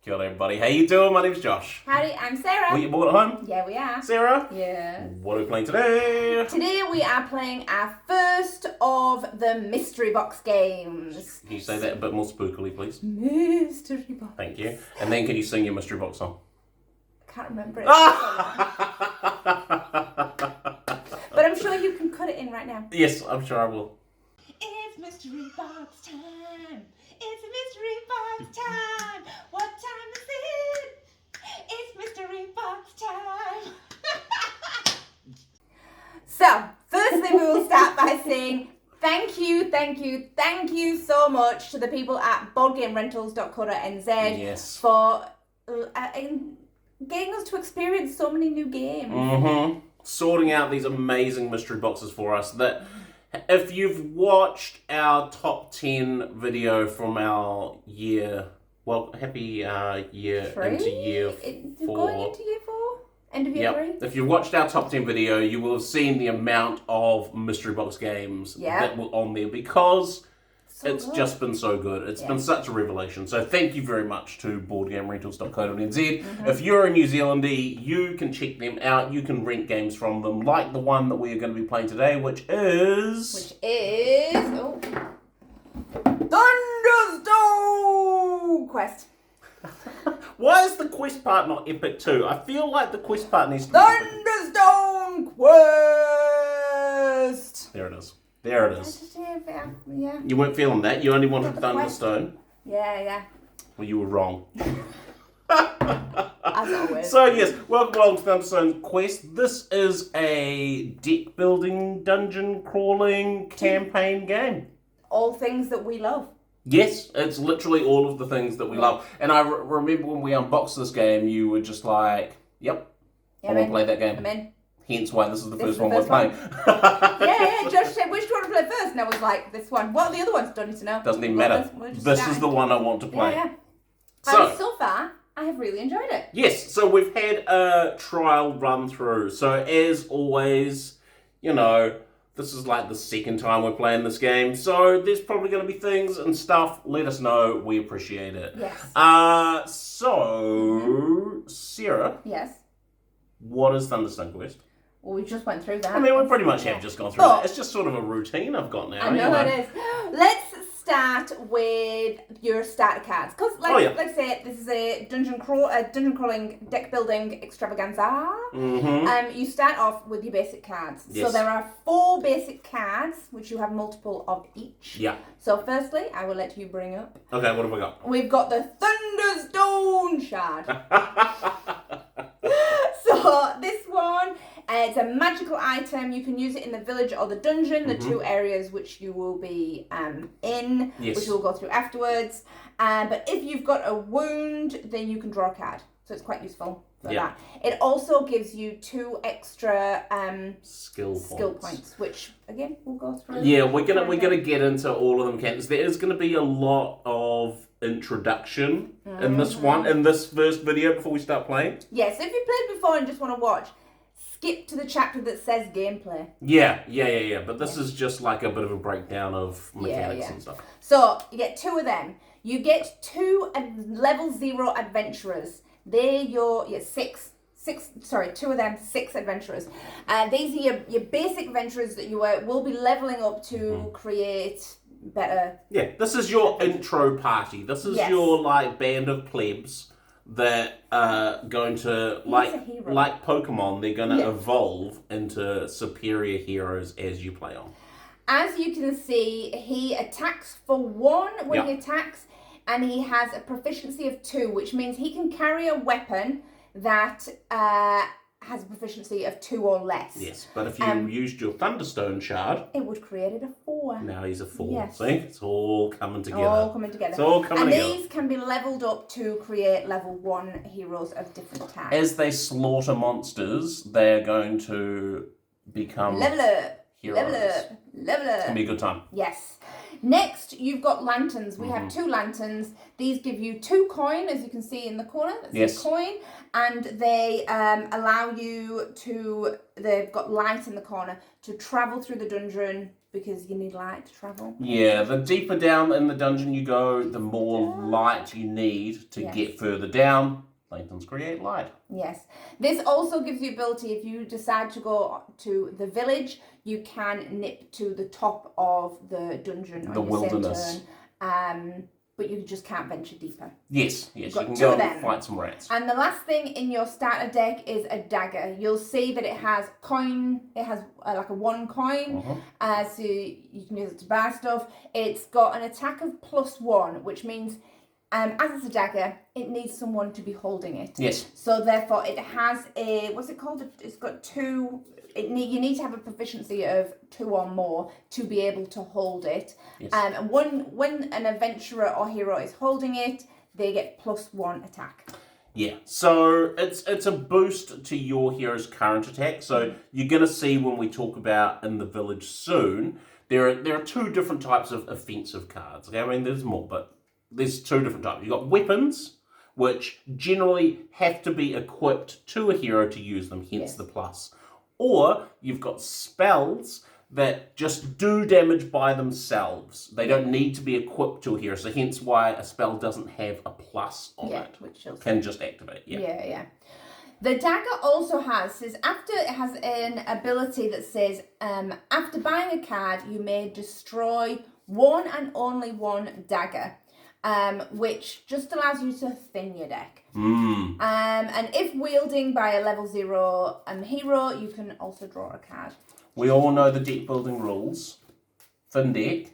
Kia ora, everybody. How you doing? My name's Josh. Howdy, I'm Sarah. We bought at home? Yeah, we are. Sarah? Yeah. What are we playing today? Today we are playing our first of the mystery box games. Can you say that a bit more spookily, please? Mystery box. Thank you. And then can you sing your mystery box song? I can't remember it. But I'm sure you can cut it in right now. Yes, I'm sure I will. It's mystery box time. It's a mystery box time. What time is it? It's mystery box time. So, firstly, we will start by saying thank you so much to the people at boardgamerentals.co.nz Yes. for getting us to experience so many new games. Mm-hmm. Sorting out these amazing mystery boxes for us that if you've watched our top 10 video from our year, well, happy year Three? into year 4. Going into year 4? End of year 3? If you've watched our top 10 video, you will have seen the amount of mystery box games that were on there because it's just been so good. It's been such a revelation. So thank you very much to boardgamerentals.co.nz. If you're a New Zealander, you can check them out. You can rent games from them, like the one that we are going to be playing today, which is Thunderstone Quest. Why is the quest part not epic too? I feel like the quest part needs to be epic. Thunderstone Quest. There it is. There it is. Yeah. You weren't feeling that. You only wanted Thunderstone. Yeah. Well, you were wrong. As always. So yes, welcome to Thunderstone Quest. This is a deck building, dungeon crawling campaign game. All things that we love. Yes, it's literally all of the things that we love. And I remember when we unboxed this game, you were just like, yep, I want to play that game. I'm in. Hence why this is the first one we're playing. Yeah, Josh said, which do you want to play first? And I was like, this one. What are the other ones? Don't need to know. Doesn't even matter. This is the one I want to play. Yeah. So far, I have really enjoyed it. Yes, so we've had a trial run through. So as always, you know, this is like the second time we're playing this game. So there's probably going to be things and stuff. Let us know. We appreciate it. Yes. So, Sarah. Yes. What is Thunderstone Quest? Well, we just went through that. I mean, we pretty much have just gone through it. It's just sort of a routine I've got now. I know it is. Let's start with your starter cards. Because, like I say, this is a dungeon crawling deck building extravaganza. You start off with your basic cards. Yes. So there are 4 basic cards, which you have multiple of each. Yeah. So firstly, I will let you bring up. Okay, what have we got? We've got the Thunderstone shard. So this one, it's a magical item. You can use it in the village or the dungeon, the 2 areas which you will be in, which we'll go through afterwards. But if you've got a wound, then you can draw a card. So it's quite useful for that. It also gives you 2 extra skill points, which again we'll go through. Yeah, we're gonna get into all of them. There is gonna be a lot of introduction in this first video before we start playing. Yes, if you played before and just want to watch, skip to the chapter that says gameplay. Yeah. But this is just like a bit of a breakdown of mechanics and stuff. So you get 2 of them. You get 2 level 0 adventurers. They're your 2 of them, 6 adventurers. These are your basic adventurers that you will be leveling up to create better. Yeah, this is your intro party. This is your like band of plebs that are going to like Pokemon. They're going to evolve into superior heroes as you play on. As you can see, he attacks for 1 when he attacks, and he has a proficiency of 2, which means he can carry a weapon that has a proficiency of 2 or less. Yes, but if you used your Thunderstone shard, it would create it a 4. Now he's a 4. Yes. See? It's all coming together. It's all coming together. These can be leveled up to create level 1 heroes of different types. As they slaughter monsters, they're going to become level up. heroes. Level up. It's going to be a good time. Yes. Next, you've got lanterns. We have 2 lanterns. These give you 2 coin, as you can see in the corner. That's a coin. And they allow you to, they've got light in the corner, to travel through the dungeon because you need light to travel. Yeah, the deeper down in the dungeon you go, the more light you need to get further down. Lanterns create light. Yes. This also gives you ability, if you decide to go to the village, you can nip to the top of the dungeon. The wilderness. But you just can't venture deeper. Yes, you can go and fight some rats. And the last thing in your starter deck is a dagger. You'll see that it has coin, it has like a 1 coin, so you can use it to buy stuff. It's got an attack of +1, which means as it's a dagger, it needs someone to be holding it. Yes. So therefore, it has a, what's it called? It's got 2. You need to have a proficiency of 2 or more to be able to hold it. Yes. And when an adventurer or hero is holding it, they get +1 attack. Yeah, so it's a boost to your hero's current attack. So you're going to see when we talk about in the village soon, there are 2 different types of offensive cards. Okay, I mean there's more, but there's 2 different types. You've got weapons, which generally have to be equipped to a hero to use them, hence the plus. Or you've got spells that just do damage by themselves. They don't need to be equipped to a hero, so hence why a spell doesn't have a plus on it. Which can just activate. Yeah. The dagger also says after it has an ability that says after buying a card, you may destroy 1 and only 1 dagger. Which just allows you to thin your deck. And if wielding by a level 0 hero, you can also draw a card. We all know the deck building rules. Thin deck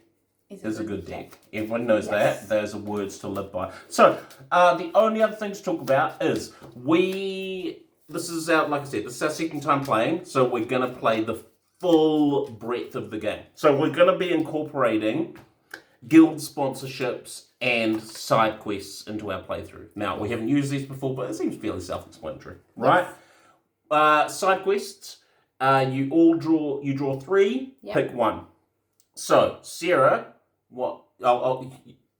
is a good deck. Everyone knows that. Those are words to live by. So, the only other thing to talk about is this is our, like I said, this is our second time playing, so we're going to play the full breadth of the game. So we're going to be incorporating guild sponsorships and side quests into our playthrough. Now, we haven't used these before, but it seems fairly self-explanatory, right? Yes. Side quests, you draw 3, pick 1. So, Sarah,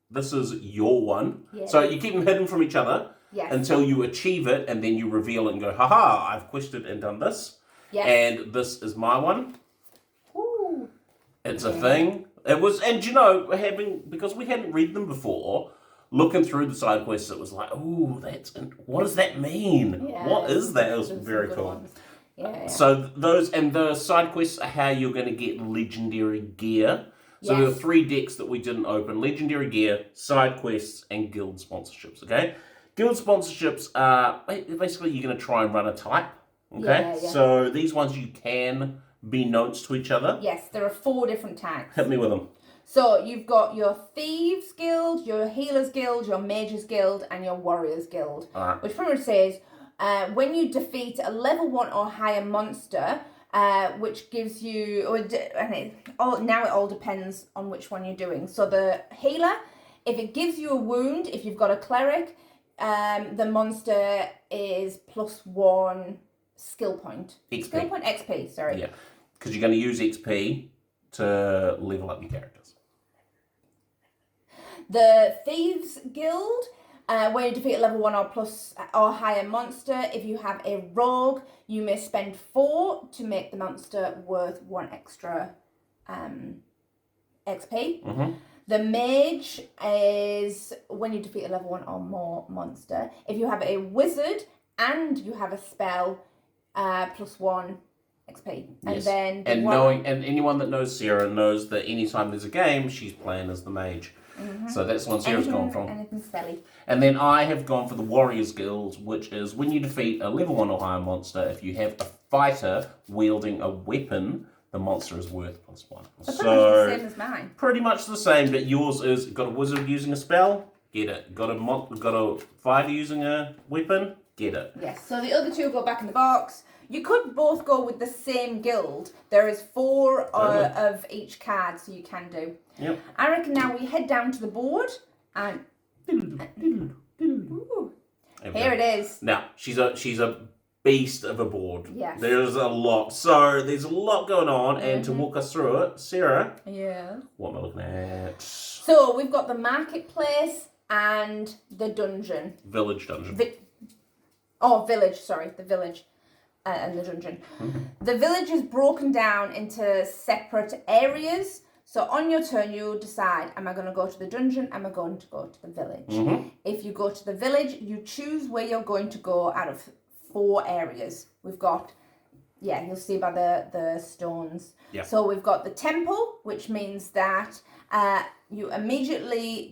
this is your one. Yeah. So you keep them hidden from each other until you achieve it, and then you reveal it and go, haha, I've quested and done this. Yes. And this is my one. Ooh. It's a thing. It was, and because we hadn't read them before, looking through the side quests, it was like, ooh, what does that mean? Yeah, what is that? It was very cool. Yeah. So the side quests are how you're going to get legendary gear. So there are 3 decks that we didn't open: legendary gear, side quests, and guild sponsorships. Okay, guild sponsorships are basically you're going to try and run a type. Okay, so these ones you can be notes to each other. Yes, there are 4 different tags. Hit me with them. So you've got your Thieves Guild, your Healers Guild, your Mages Guild, and your Warriors Guild. Which pretty much says when you defeat a level 1 or higher monster, which gives you, now it all depends on which one you're doing. So the Healer, if it gives you a wound, if you've got a Cleric, the monster is +1 skill point. XP. Skill point XP, sorry. Yeah. Because you're going to use XP to level up your characters. The Thieves Guild, when you defeat a level 1 or plus or higher monster, if you have a rogue, you may spend 4 to make the monster worth 1 extra XP. Mm-hmm. The Mage is when you defeat a level 1 or more monster. If you have a wizard and you have a spell, +1 XP. And then and anyone that knows Sarah knows that anytime there's a game, she's playing as the mage. Mm-hmm. So that's what Sarah's gone from. Anything spelly. And then I have gone for the Warriors Guild, which is when you defeat a level 1 or higher monster, if you have a fighter wielding a weapon, the monster is worth +1. So pretty much the same as mine. Pretty much the same, but yours is got a wizard using a spell, get it. Got a fighter using a weapon, get it. Yes. So the other 2 go back in the box. You could both go with the same guild. There is 4 of each card, so you can do. Yep. I reckon now we head down to the board and ooh, here it is. Now she's a beast of a board. Yes. There's a lot. So there's a lot going on, and to walk us through it, Sarah. Yeah. What am I looking at? So we've got the marketplace and the dungeon. Village dungeon. Village. Sorry, the village and the dungeon. The village is broken down into separate areas. So on your turn, you'll decide, am I going to go to the dungeon? Am I going to go to the village? If you go to the village, you choose where you're going to go out of 4 areas. We've got, you'll see by the stones. Yeah. So we've got the temple, which means that you immediately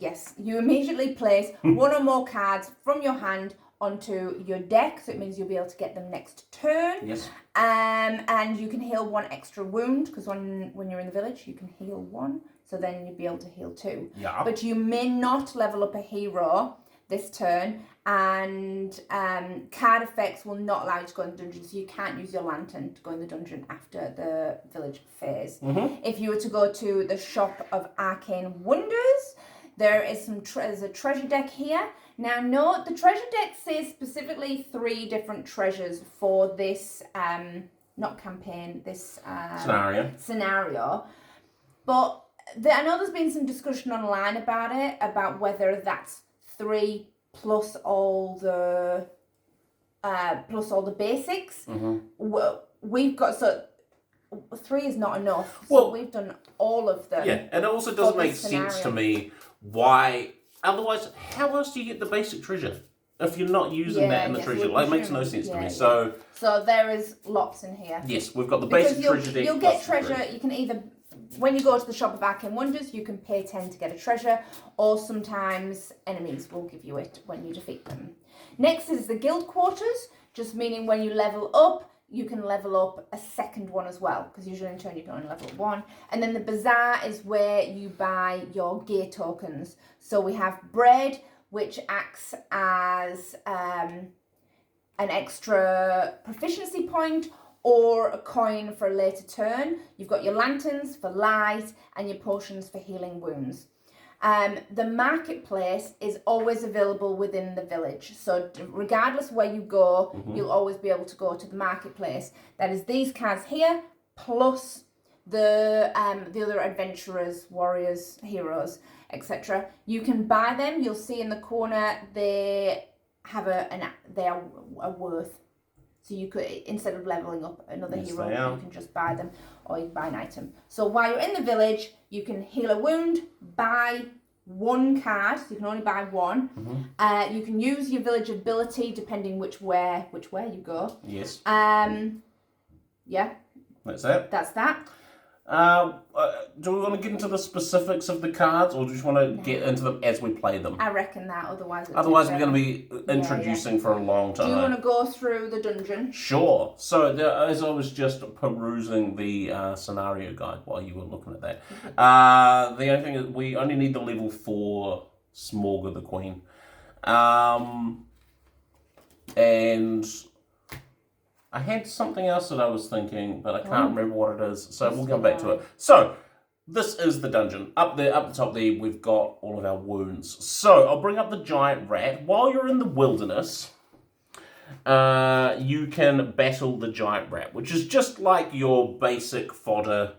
place 1 or more cards from your hand onto your deck, so it means you'll be able to get them next turn. Yes. And you can heal 1 extra wound, because when you're in the village, you can heal 1, so then you'll be able to heal 2. Yeah. But you may not level up a hero this turn, and card effects will not allow you to go in the dungeon, so you can't use your lantern to go in the dungeon after the village phase. If you were to go to the Shop of Arcane Wonders, there is there's a treasure deck here. Now, note, the treasure deck says specifically 3 different treasures for this, not campaign, this scenario. But I know there's been some discussion online about it, about whether that's 3 plus all the basics. We've got, 3 is not enough. So we've done all of them. Yeah, and it also doesn't make sense to me why. Otherwise, how else do you get the basic treasure if you're not using that in the treasure? Like, it makes no sense to me. So there is lots in here. Yes, we've got the basic treasure deck. You'll get treasure. You can either, when you go to the Shop of Arcane Wonders, you can pay 10 to get a treasure, or sometimes enemies will give you it when you defeat them. Next is the guild quarters, just meaning when you level up, you can level up a second one as well, because usually in turn you can only level up 1. And then the bazaar is where you buy your gear tokens. So we have bread, which acts as an extra proficiency point or a coin for a later turn. You've got your lanterns for light and your potions for healing wounds. The marketplace is always available within the village. So regardless where you go, you'll always be able to go to the marketplace. That is these cards here, plus the other adventurers, warriors, heroes, etc. You can buy them. You'll see in the corner they have they are a worth. So you could, instead of leveling up another hero, you can just buy them, or you can buy an item. So while you're in the village, you can heal a wound, buy 1 card, so you can only buy 1. You can use your village ability depending which way you go. Yes. Yeah. That's it. That's that. Do we want to get into the specifics of the cards, or do you just want to get into them as we play them? I reckon that, otherwise we're going to be introducing for a long time. Do you want to go through the dungeon? Sure. So as I was just perusing the scenario guide while you were looking at that, the only thing is we only need the level 4 Smorga the Queen. And I had something else that I was thinking, but I can't remember what it is, so we'll come back to it. So, this is the dungeon. Up the top there, we've got all of our wounds. So, I'll bring up the giant rat. While you're in the wilderness, you can battle the giant rat, which is just like your basic fodder.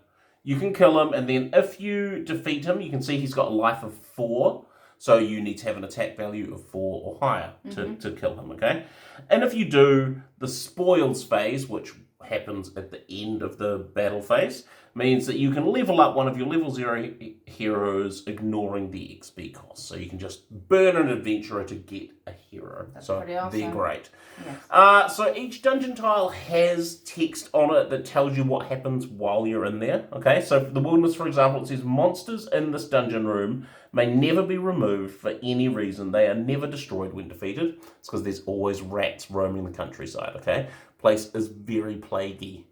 You can kill him, and then if you defeat him, you can see he's got a life of 4. So you need to have an attack value of 4 or higher to kill him, okay? And if you do, the spoils phase, which happens at the end of the battle phase, means that you can level up one of your level 0 heroes, ignoring the XP cost. So you can just burn an adventurer to get a hero. That's pretty awesome. They're great. Yes. So each dungeon tile has text on it that tells you what happens while you're in there. Okay, so for the wilderness, for example, it says monsters in this dungeon room may never be removed for any reason. They are never destroyed when defeated. It's because there's always rats roaming the countryside, okay? Place is very plaguey.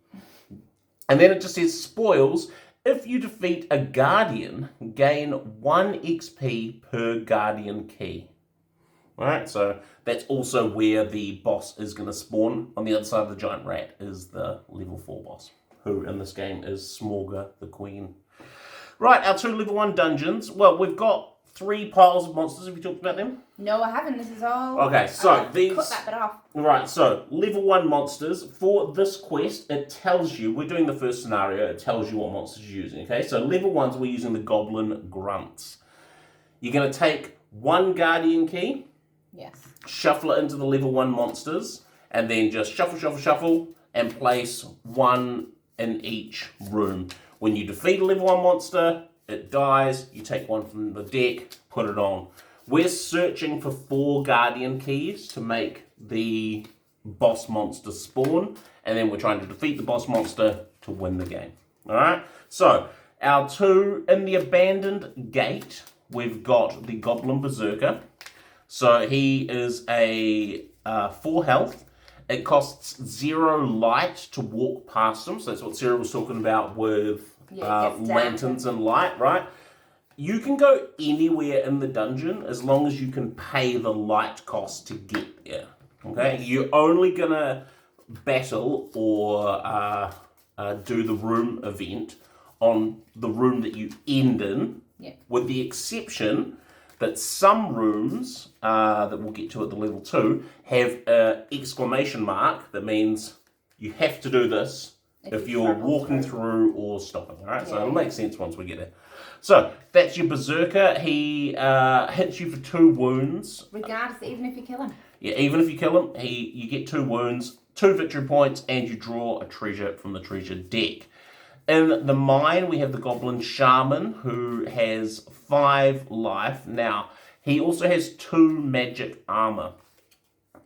And then it just says spoils. If you defeat a guardian, gain 1 XP per guardian key. Alright, so that's also where the boss is going to spawn. On the other side of the giant rat is the level 4 boss, who in this game is Smorga the Queen. Right, our 2 level 1 dungeons. Well, we've got 3 piles of monsters. Have you talked about them? No, I haven't. This is all... Okay, so these... Cut that bit off. Right, so level 1 monsters. For this quest, it tells you... We're doing the first scenario. It tells you what monsters you're using, okay? So level 1s, we're using the Goblin Grunts. You're going to take 1 Guardian Key. Yes. Shuffle it into the level 1 monsters. And then just shuffle, and place 1 in each room. When you defeat a level 1 monster, it dies. You take 1 from the deck, put it on. We're searching for 4 Guardian Keys to make the boss monster spawn. And then we're trying to defeat the boss monster to win the game. Alright? So, our 2 in the abandoned gate, we've got the Goblin Berserker. So, he is a 4 health. It costs 0 light to walk past them. So that's what Sarah was talking about with lanterns and light, right? You can go anywhere in the dungeon as long as you can pay the light cost to get there. Okay? You're only going to battle or do the room event on the room that you end in, with the exception that some rooms that we'll get to at the level 2 have an exclamation mark that means you have to do this if you're walking through or stopping. All right, so it'll make sense once we get there. So that's your Berserker. He hits you for 2 wounds. Regardless, even if you kill him. Yeah, even if you kill him, you get 2 wounds, 2 victory points, and you draw a treasure from the treasure deck. In the mine, we have the Goblin Shaman, who has 5 life. Now, he also has 2 magic armor.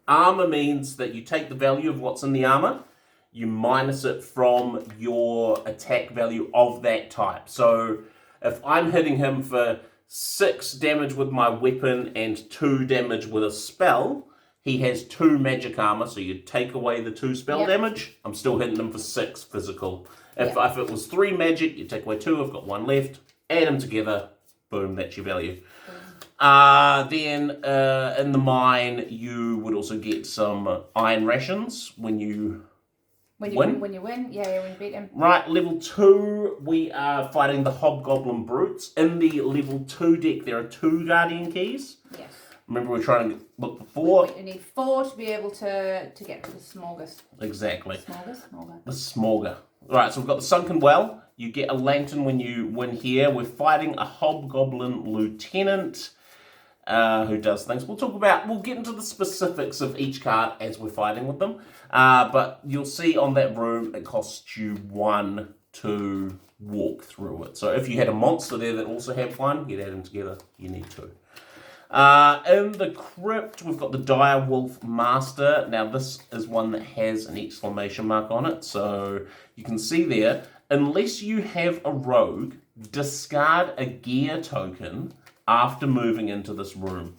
Armor means that you take the value of what's in the armor, you minus it from your attack value of that type. So, if I'm hitting him for 6 damage with my weapon and 2 damage with a spell, he has 2 magic armor, so you take away the 2 spell damage, I'm still hitting him for 6 physical. If it was 3 magic, you take away 2, I've got 1 left, add them together, boom, that's your value. Then in the mine, you would also get some iron rations when you win. When you win, when you beat him. Right, level 2, we are fighting the Hobgoblin Brutes. In the level 2 deck, there are 2 Guardian Keys. Yes. Remember, we're trying to look for 4. You need 4 to be able to get to the Smorgas. Exactly. Smorga. The Smorga. Right, so we've got the Sunken Well. You get a lantern when you win here. We're fighting a Hobgoblin Lieutenant who does things. We'll get into the specifics of each card as we're fighting with them. But you'll see on that room, it costs you 1 to walk through it. So if you had a monster there that also had 1, you'd add them together. You need 2. In the crypt, we've got the Dire Wolf Master. Now, this is one that has an exclamation mark on it. So you can see there, unless you have a rogue, discard a gear token after moving into this room.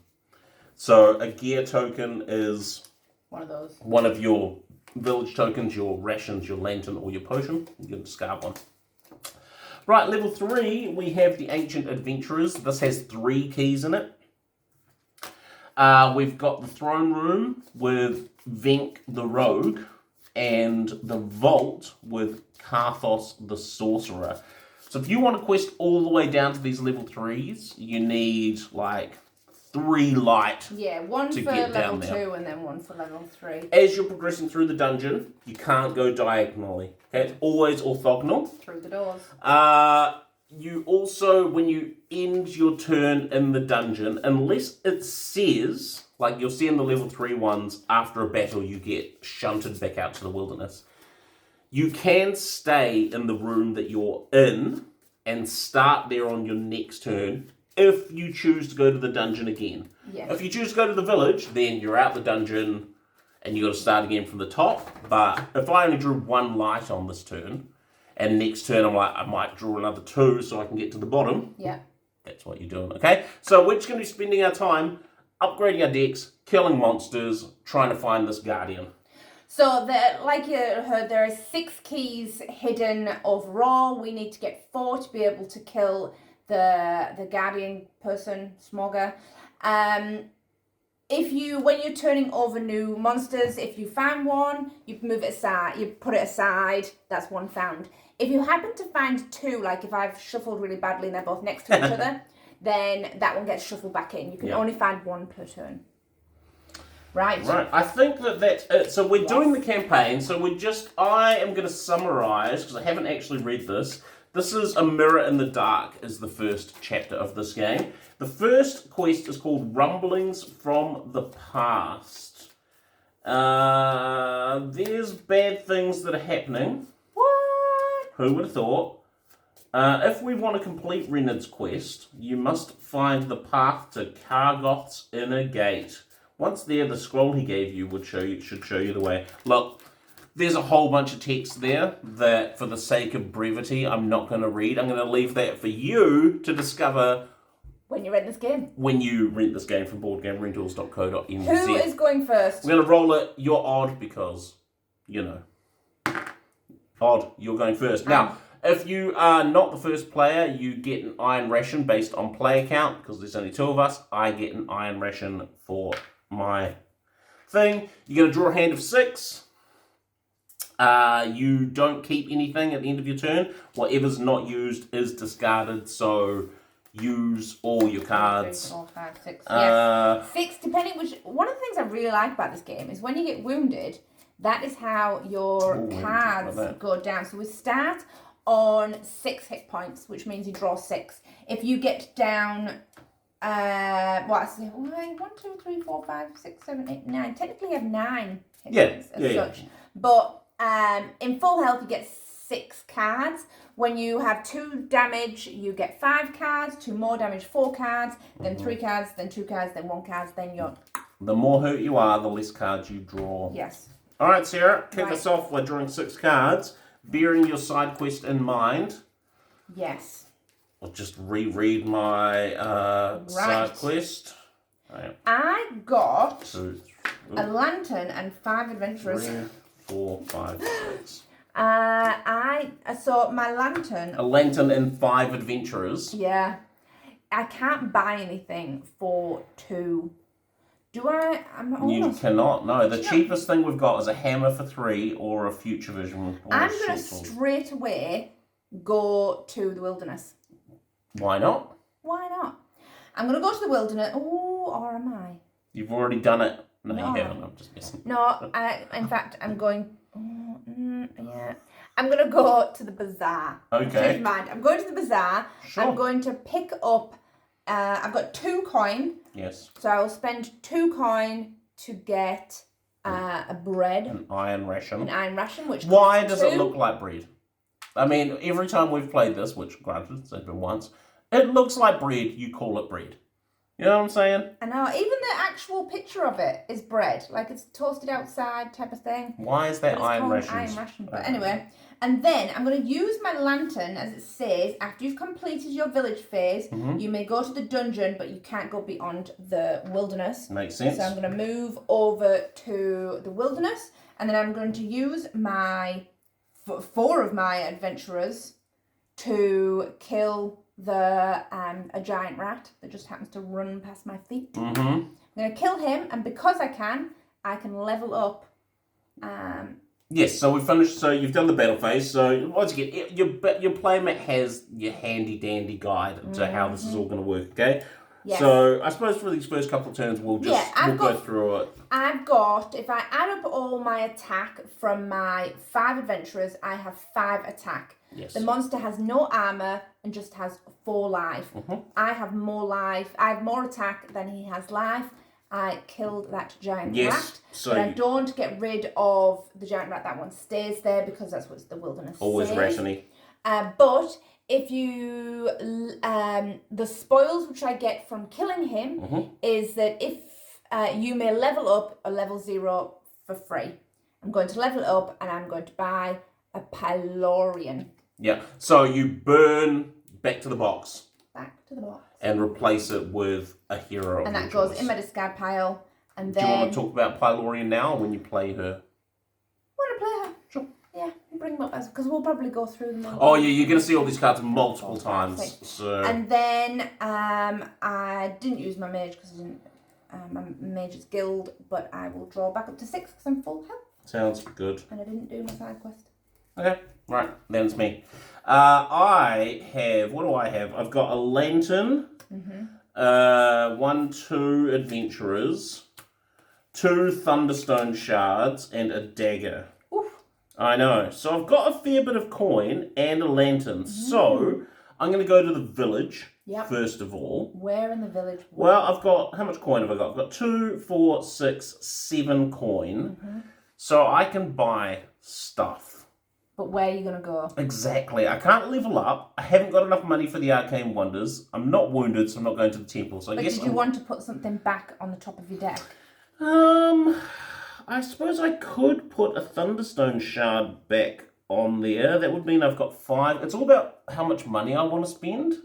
So a gear token is one of your village tokens, your rations, your lantern, or your potion. You can discard 1. Right, level 3, we have the Ancient Adventurers. This has 3 keys in it. We've got the Throne Room with Venk the Rogue and the Vault with Karthos the Sorcerer. So if you want to quest all the way down to these level 3s, you need like 3 light. Yeah, 1 to for get level down there. 2 and then 1 for level 3. As you're progressing through the dungeon, you can't go diagonally. Okay, it's always orthogonal. Through the doors. You also, when you end your turn in the dungeon, unless it says, like you'll see in the level 3 ones, after a battle you get shunted back out to the wilderness, you can stay in the room that you're in and start there on your next turn if you choose to go to the dungeon again. Yeah. If you choose to go to the village, then you're out the dungeon and you got to start again from the top. But if I only drew 1 light on this turn, and next turn I'm like, I might draw another 2 so I can get to the bottom. Yeah. That's what you're doing, okay? So we're just going to be spending our time upgrading our decks, killing monsters, trying to find this guardian. So, like you heard, there are 6 keys hidden overall. We need to get 4 to be able to kill the guardian person, Smorga. When you're turning over new monsters, if you find one, you move it aside, you put it aside, that's 1 found. If you happen to find 2, like if I've shuffled really badly and they're both next to each other, then that one gets shuffled back in. You can only find one per turn. Right. Right. I think that's it. So we're doing the campaign. So I am going to summarise, because I haven't actually read this. This is A Mirror in the Dark is the first chapter of this game. The first quest is called Rumblings from the Past. There's bad things that are happening. What? Who would have thought? If we want to complete Renard's quest, you must find the path to Kargoth's inner gate. Once there, the scroll he gave you should show you the way. Look, there's a whole bunch of text there that, for the sake of brevity, I'm not going to read. I'm going to leave that for you to discover when you rent this game. When you rent this game from boardgamerentals.co.nz. Who is going first? We're going to roll it. You're odd because, Odd, you're going first. Now, if you are not the first player, you get an iron ration based on player count, because there's only 2 of us. I get an iron ration for my thing. You're going to draw a hand of 6. You don't keep anything at the end of your turn. Whatever's not used is discarded, so use all your cards. 3, 4, 5, 6. Yes. 6, depending which... One of the things I really like about this game is when you get wounded, that is how your cards go down. So we start on 6 hit points, which means you draw 6. If you get down... 1, 2, 3, 4, 5, 6, 7, 8, 9. Technically you have 9 hit points as such. But in full health you get 6 cards. When you have 2 damage, you get 5 cards. 2 more damage, 4 cards. Then 3 cards, then 2 cards, then 1 card. Then you're... The more hurt you are, the less cards you draw. Yes. All right, Sarah, kick us off. We're drawing 6 cards. Bearing your side quest in mind. Yes. I'll just reread my side quest. I got a lantern and 5 adventurers. 3, 4, 5, 6. So my lantern. A lantern and 5 adventurers. Yeah. I can't buy anything for 2. Do I? You cannot. No, the cheapest thing we've got is a hammer for 3 or a future vision. I'm going to straight away go to the wilderness. Why not? Why not? I'm going to go to the wilderness. Oh, or am I? You've already done it. No, you haven't. I'm just messing. No, in fact, I'm going... I'm going to go to the bazaar. Okay. Change mind. I'm going to the bazaar. Sure. I'm going to pick up... I've got 2 coin. Yes. So I will spend 2 coin to get a bread. An iron ration. An iron ration, which... Why does it look like bread? I mean, every time we've played this, which granted, it's been once, it looks like bread, you call it bread. You know what I'm saying? I know. Even the actual picture of it is bread. Like it's toasted outside type of thing. Why is that iron ration? Iron ration. But anyway, and then I'm going to use my lantern, as it says, after you've completed your village phase, you may go to the dungeon, but you can't go beyond the wilderness. Makes sense. So I'm going to move over to the wilderness, and then I'm going to use my 4 of my adventurers to kill a giant rat that just happens to run past my feet. I'm going to kill him, and because I can level up. Yes, so we've finished. So you've done the battle phase. So once again, your playmate has your handy dandy guide to how this is all going to work. Okay. Yes. So I suppose for these first couple of turns, we'll go through it. I've got, if I add up all my attack from my 5 adventurers, I have 5 attack. Yes. The monster has no armor and just has 4 life. I have more life. I have more attack than he has life. I killed that giant rat, but I don't get rid of the giant rat. That one stays there because that's what the wilderness always says. rationing. But if you, the spoils which I get from killing him is that if you may level up a level 0 for free. I'm going to level up and I'm going to buy a pylorian. Yeah, so you burn back to the box. Back to the box. And replace it with a hero of and that your goes choice. in my discard pile. And then... Do you want to talk about Pylorian now or when you play her? When I play her. Sure. Yeah, bring them up because we'll probably go through them. Oh yeah, you're going to see all these cards multiple times. So. And then I didn't use my mage because I didn't. My mage's guild, but I will draw back up to 6 because I'm full health. Sounds good. And I didn't do my side quest. Okay, right, then it's me. I have, what do I have? I've got a lantern, 2 adventurers, 2 Thunderstone shards, and a dagger. Oof. I know. So I've got a fair bit of coin and a lantern. So I'm going to go to the village first of all. Where in the village? Well, I've got, how much coin have I got? I've got 2, 4, 6, 7 coin. So I can buy stuff. But where are you going to go? Exactly. I can't level up. I haven't got enough money for the arcane wonders. I'm not wounded, so I'm not going to the temple. So I guess. Did you want to put something back on the top of your deck? I suppose I could put a Thunderstone shard back on there. That would mean I've got 5. It's all about how much money I want to spend.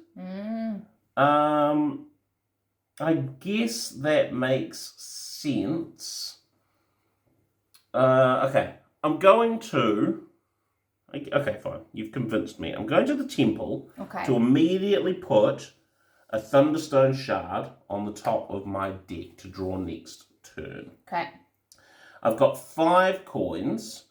I guess that makes sense. Okay. I'm going to... Okay, fine. You've convinced me. I'm going to the temple to immediately put a Thunderstone shard on the top of my deck to draw next turn. Okay. I've got 5 coins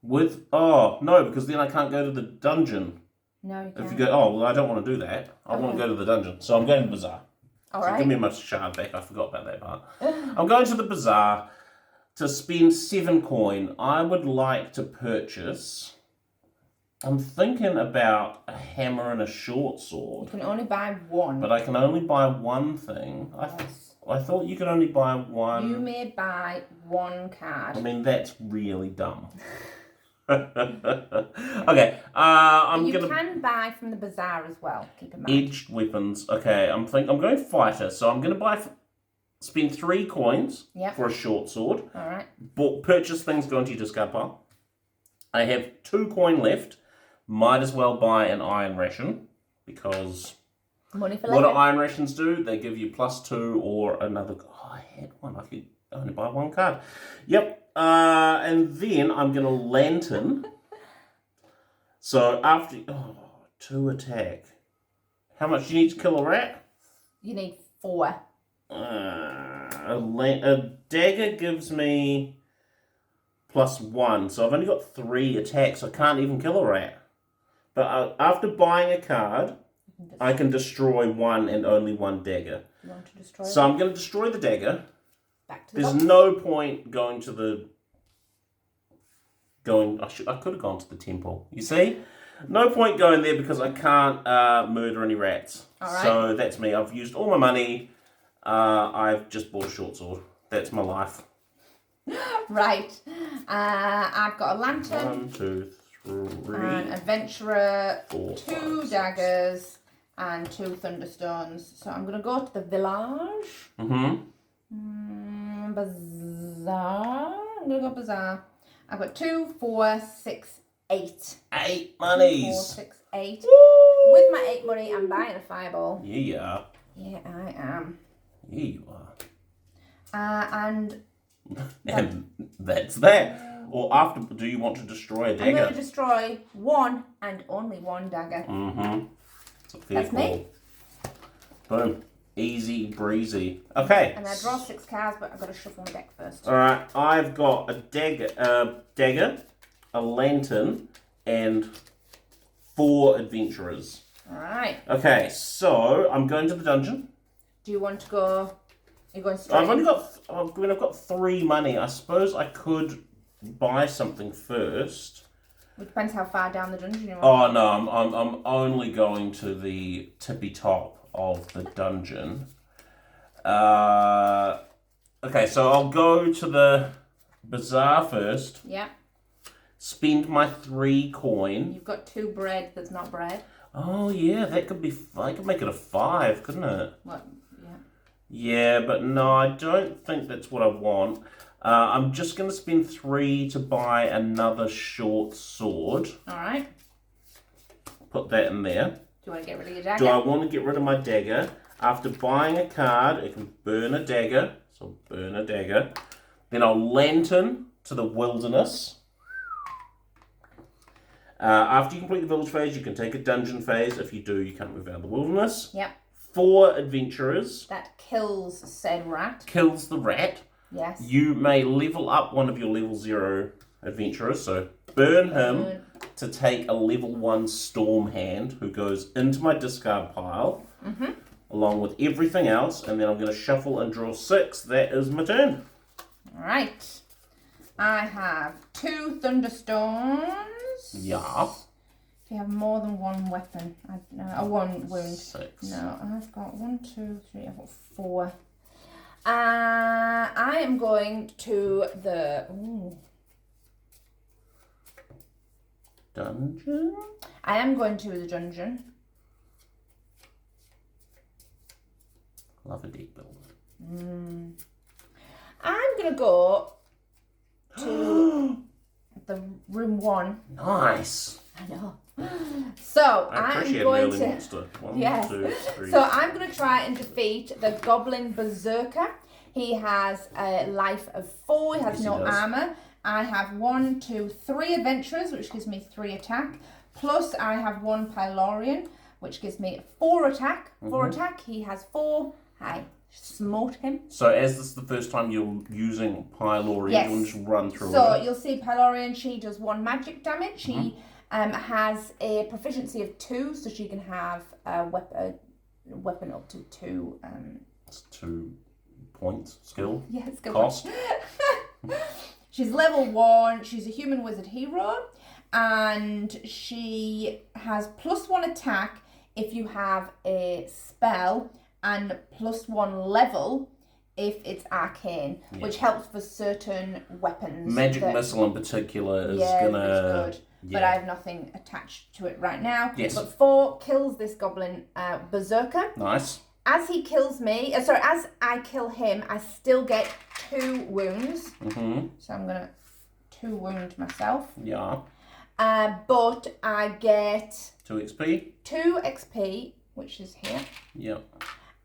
with... Oh, no, because then I can't go to the dungeon. No, you can't. If you go... Oh, well, I don't want to do that. I want to go to the dungeon. So I'm going to the bazaar. All so right. Give me my shard back. I forgot about that part. I'm going to the bazaar to spend 7 coin. I would like to purchase... I'm thinking about a hammer and a short sword. You can only buy one. But I can only buy one thing. I thought you could only buy one. You may buy one card. I mean, that's really dumb. Okay, I'm gonna... You can buy from the bazaar as well, keep in mind. Edged weapons. Okay, I'm going fighter, so I'm gonna spend 3 coins for a short sword. Alright. Purchase things, go into your discard pile. I have 2 coin left. Might as well buy an iron ration, because money for what do later. iron rations do? They give you +2 or another... Oh, I had one. I could only buy 1 card. Yep. And then I'm going to lantern. So after... Oh, 2 attack. How much do you need to kill a rat? You need 4. A dagger gives me +1. So I've only got 3 attacks. I can't even kill a rat. But after buying a card, I can destroy 1 and only 1 dagger. You want to destroy So I'm going to destroy the dagger. Back to the There's box. no point going to the... I could have gone to the temple. You see? No point going there because I can't murder any rats. All right. So that's me. I've used all my money. I've just bought a short sword. That's my life. Right. I've got a lantern. 1, 2, 3. An adventurer. 4, 2 5, daggers. And 2 thunderstones. So I'm going to go to the village. Bazaar. I'm going to go bazaar. I've got 2, 4, 6, 8. 8 monies. 4, 6, 8. Woo! With my 8 money, I'm buying a fireball. Yeah, you are. Yeah, I am. Yeah, you are. And that's that. Or after, do you want to destroy a dagger? I'm going to destroy 1 and only 1 dagger. It's a fair That's call. me. Boom. Easy breezy. Okay. And I draw 6 cards, but I've got to shuffle my deck first. Alright, I've got a dagger, a lantern, and 4 adventurers. Alright. Okay, so I'm going to the dungeon. Do you want to go... You're going straight I've got 3 money. I suppose I could buy something first. It depends how far down the dungeon you want. Oh no, I'm only going to the tippy top of the dungeon. Okay, so I'll go to the bazaar first. Yeah. Spend my 3 coin. You've got 2 bread that's not bread. Oh yeah, that could be. I could make it a 5, couldn't it? What? Yeah. Yeah, but no, I don't think that's what I want. I'm just going to spend 3 to buy another short sword. Alright. Put that in there. Do you want to get rid of your dagger? Do I want to get rid of my dagger? After buying a card, it can burn a dagger. So burn a dagger. Then I'll lantern to the wilderness. After you complete the village phase, you can take a dungeon phase. If you do, you can't move out of the wilderness. Yep. 4 adventurers. That kills said rat. Kills the rat. Yes. You may level up one of your level 0 adventurers. So burn him. to take a level 1 Storm Hand who goes into my discard pile along with everything else, and then I'm going to shuffle and draw 6. That is my turn. All right. I have 2 Thunderstones. Yeah. If you have more than 1 weapon, one wound. 6. No, I've got 1, 2, 3, I've got 4. I am going to the dungeon. I am going to the dungeon. Love a deck builder. I'm gonna go to the room 1. Nice. I know. So I I'm going to. Monster. 1, Yes. 2, 3. So I'm going to try and defeat the Goblin Berserker. He has a life of 4. He has no armor. I have 1, 2, 3 adventurers, which gives me 3 attack. Plus I have 1 Pylorian, which gives me 4 attack. 4 attack. He has 4. I smote him. So as this is the first time you're using Pylorian, yes. you want to just run through So it. you'll see Pylorian, she does 1 magic damage. She has a proficiency of 2, so she can have a weapon up to 2. It's 2 points skill. Yeah, skill cost. She's level 1. She's a human wizard hero, and she has +1 attack if you have a spell, and +1 level if it's arcane, which helps for certain weapons. Magic missile in particular is gonna. It's good. But I have nothing attached to it right now. Yes. But 4 kills this goblin berserker. Nice. As he kills me, as I kill him, I still get 2 wounds. So I'm gonna 2 wound myself. Yeah. But I get 2 XP. 2 XP, which is here. Yep.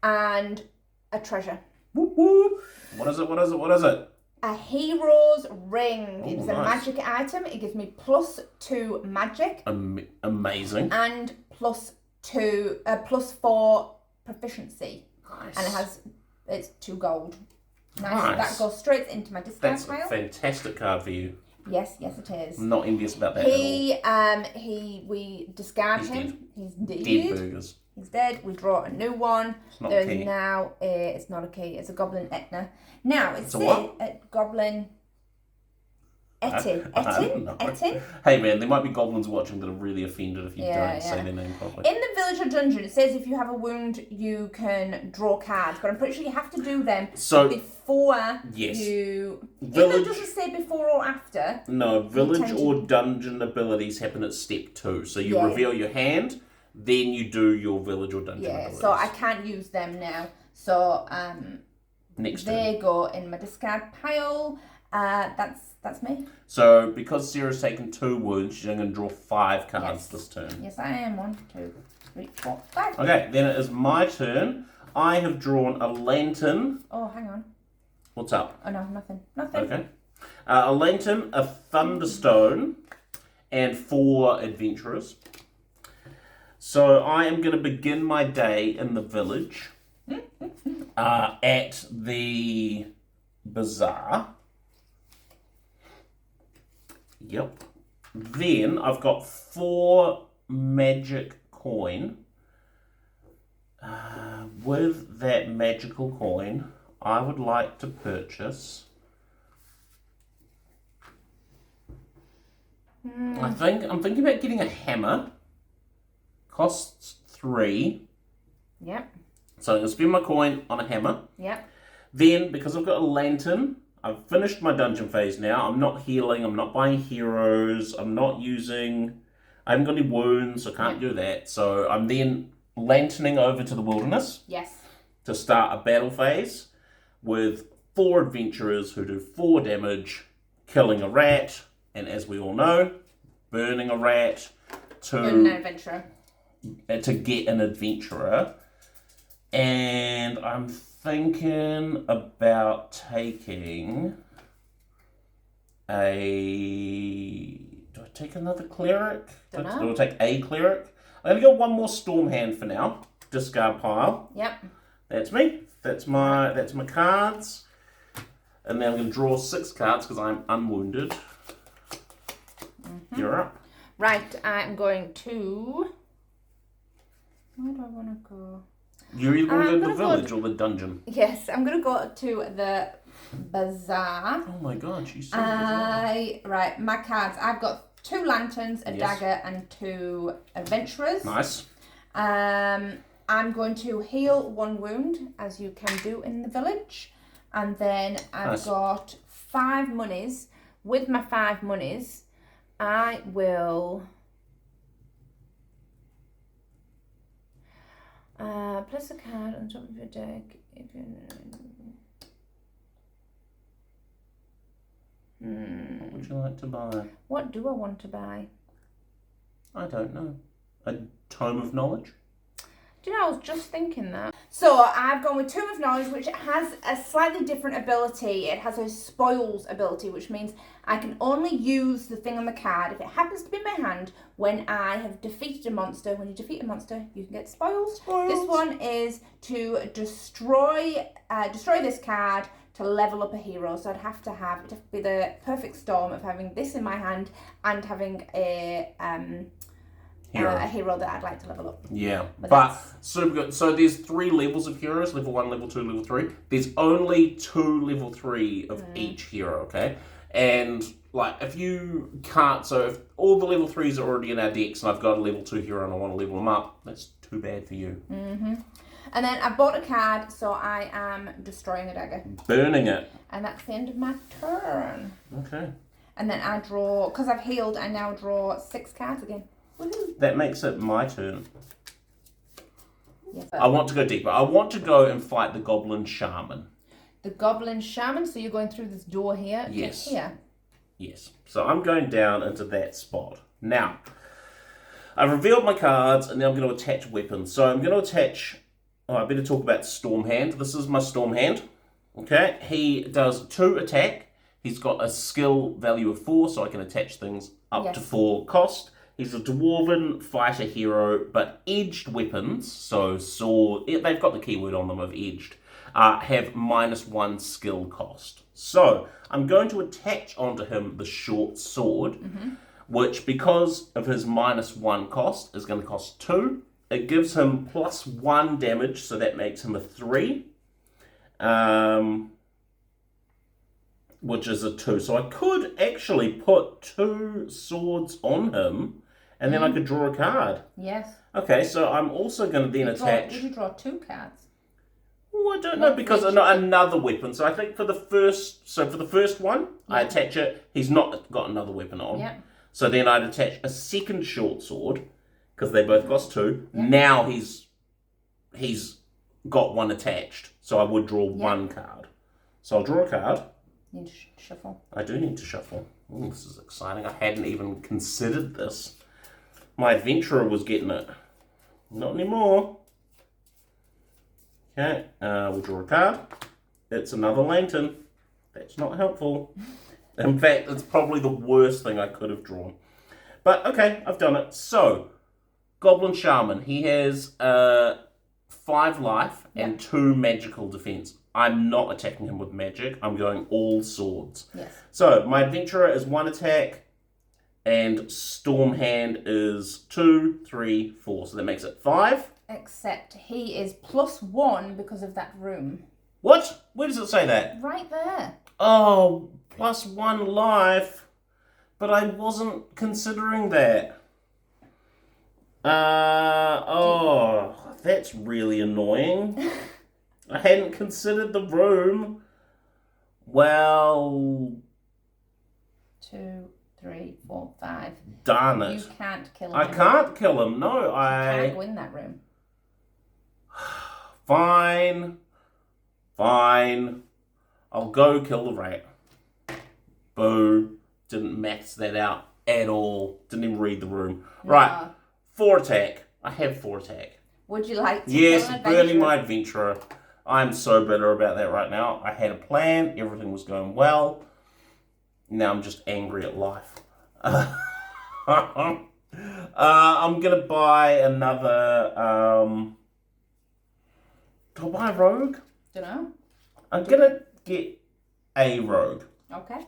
And a treasure. Whoop whoop. What is it? What is it? What is it? A hero's ring. Ooh, It's nice. a magic item. It gives me +2 magic. Amazing. And +4 proficiency. Nice. And it's 2 gold. Nice. Nice. That goes straight into my discard That's pile. a fantastic card for you. Yes, it is. I'm not envious about that at all. We discard He's him. dead. He's dead. Dead burgers. He's dead. We draw a new one. It's not There's a key. now it's not a key. It's a goblin Etna. Now it's a what? a goblin Etin. I don't know. Etin. Hey man, there might be goblins watching that are really offended if you don't say their name properly. In the village or dungeon, it says if you have a wound, you can draw cards, but I'm pretty sure you have to do them before you. Even though it doesn't say before or after. No, village or dungeon abilities happen at step 2. So you reveal your hand, then you do your village or dungeon abilities. So I can't use them now. So next they go in my discard pile. That's me. So because Sarah's taken 2 wounds, she's going to draw 5 cards this turn. Yes, I am. 1, 2, 3, 4, 5. Okay, then it is my turn. I have drawn a lantern. Oh, hang on. What's up? Oh no, nothing. Okay. A lantern, a Thunderstone, and 4 adventurers. So I am going to begin my day in the village at the bazaar. Yep. Then I've got 4 magic coin. With that magical coin, I would like to purchase. I'm thinking about getting a hammer. Costs 3. Yep. So I'm going to spend my coin on a hammer. Yep. Then, because I've got a lantern, I've finished my dungeon phase now. I'm not healing. I'm not buying heroes. I'm not using. I haven't got any wounds. So I can't do that. So I'm then lanterning over to the wilderness. Yes. To start a battle phase with 4 adventurers who do 4 damage, killing a rat, and as we all know, burning a rat Burning an adventurer. To get an adventurer. And I'm thinking about taking do I take another cleric? Do I take a cleric? I'm going to go 1 more storm hand for now. Discard pile. Yep. That's me. That's my cards. And then I'm going to draw 6 cards because I'm unwounded. You're up. Right, I'm going to... Where do I want to go? You're either going to go to the village or the dungeon. Yes, I'm going to go to the bazaar. Oh my god, she's so bizarre. Right, my cards. I've got 2 lanterns, a dagger, and 2 adventurers. Nice. I'm going to heal 1 wound, as you can do in the village. And then I've got 5 monies. With my 5 monies, I will... place a card on top of your deck. What would you like to buy? What do I want to buy? I don't know. A Tome of Knowledge? Do you know, I was just thinking that. So I've gone with Tome of Knowledge, which has a slightly different ability. It has a spoils ability, which means I can only use the thing on the card if it happens to be in my hand when I have defeated a monster. When you defeat a monster, you can get spoils. This one is to destroy this card to level up a hero. So it'd have to be the perfect storm of having this in my hand and having a hero that I'd like to level up. Yeah, but super good. So there's 3 levels of heroes, level 1, level 2, level 3. There's only 2 level 3 of each hero, okay? And like if you can't, so if all the level 3s are already in our decks and I've got a level 2 hero and I want to level them up, that's too bad for you. Mm-hmm. And then I bought a card, so I am destroying a dagger. Burning it. And that's the end of my turn. Okay. And then I draw, because I've healed, I now draw 6 cards again. Woohoo. That makes it my turn. Yes. I want to go deeper. I want to go and fight the Goblin Shaman. The Goblin Shaman? So you're going through this door here? Yes. Here? Yes. So I'm going down into that spot. Now, I've revealed my cards and now I'm going to attach weapons. So I'm going to attach... Oh, I better talk about Storm Hand. This is my Storm Hand. Okay. He does 2 attack. He's got a skill value of 4, so I can attach things up to 4 cost. He's a dwarven fighter hero, but edged weapons, so sword, they've got the keyword on them of edged, have -1 skill cost. So I'm going to attach onto him the short sword, which because of his -1 cost is going to cost 2. It gives him +1 damage, so that makes him a 3. Which is a 2. So I could actually put 2 swords on him, and then I could draw a card. Yes. Okay, so I'm also going to then attach... Did you draw 2 cards? Oh, I don't know, because another weapon. So I think for the first one, I attach it. He's not got another weapon on. Yeah. So then I'd attach a second short sword, because they both cost 2. Yeah. Now he's got 1 attached, so I would draw 1 card. So I'll draw a card. You need to shuffle. I do need to shuffle. Ooh, this is exciting. I hadn't even considered this. My adventurer was getting it. Not anymore. Okay, we'll draw a card. It's another lantern. That's not helpful. In fact, it's probably the worst thing I could have drawn. But okay, I've done it. So, Goblin Shaman. He has 5 life and 2 magical defense. I'm not attacking him with magic. I'm going all swords. Yes. So, my adventurer is 1 attack, and Storm Hand is 2, 3, 4. So that makes it 5. Except he is +1 because of that room. What? Where does it say that? Right there. Oh, +1 life. But I wasn't considering that. Oh, that's really annoying. I hadn't considered the room. Well... 2, 3, 4, 5. Darn it. You can't kill him. I can't kill him. No, You can't go in that room. Fine. Fine. I'll go kill the rat. Boo. Didn't max that out at all. Didn't even read the room. No. Right. 4 attack. I have 4 attack. Would you like to Yes, kill an burning my adventurer. I'm so bitter about that right now. I had a plan. Everything was going well. Now I'm just angry at life. I'm going to buy another... do I buy a rogue? Dunno. I'm going to get a rogue. Okay.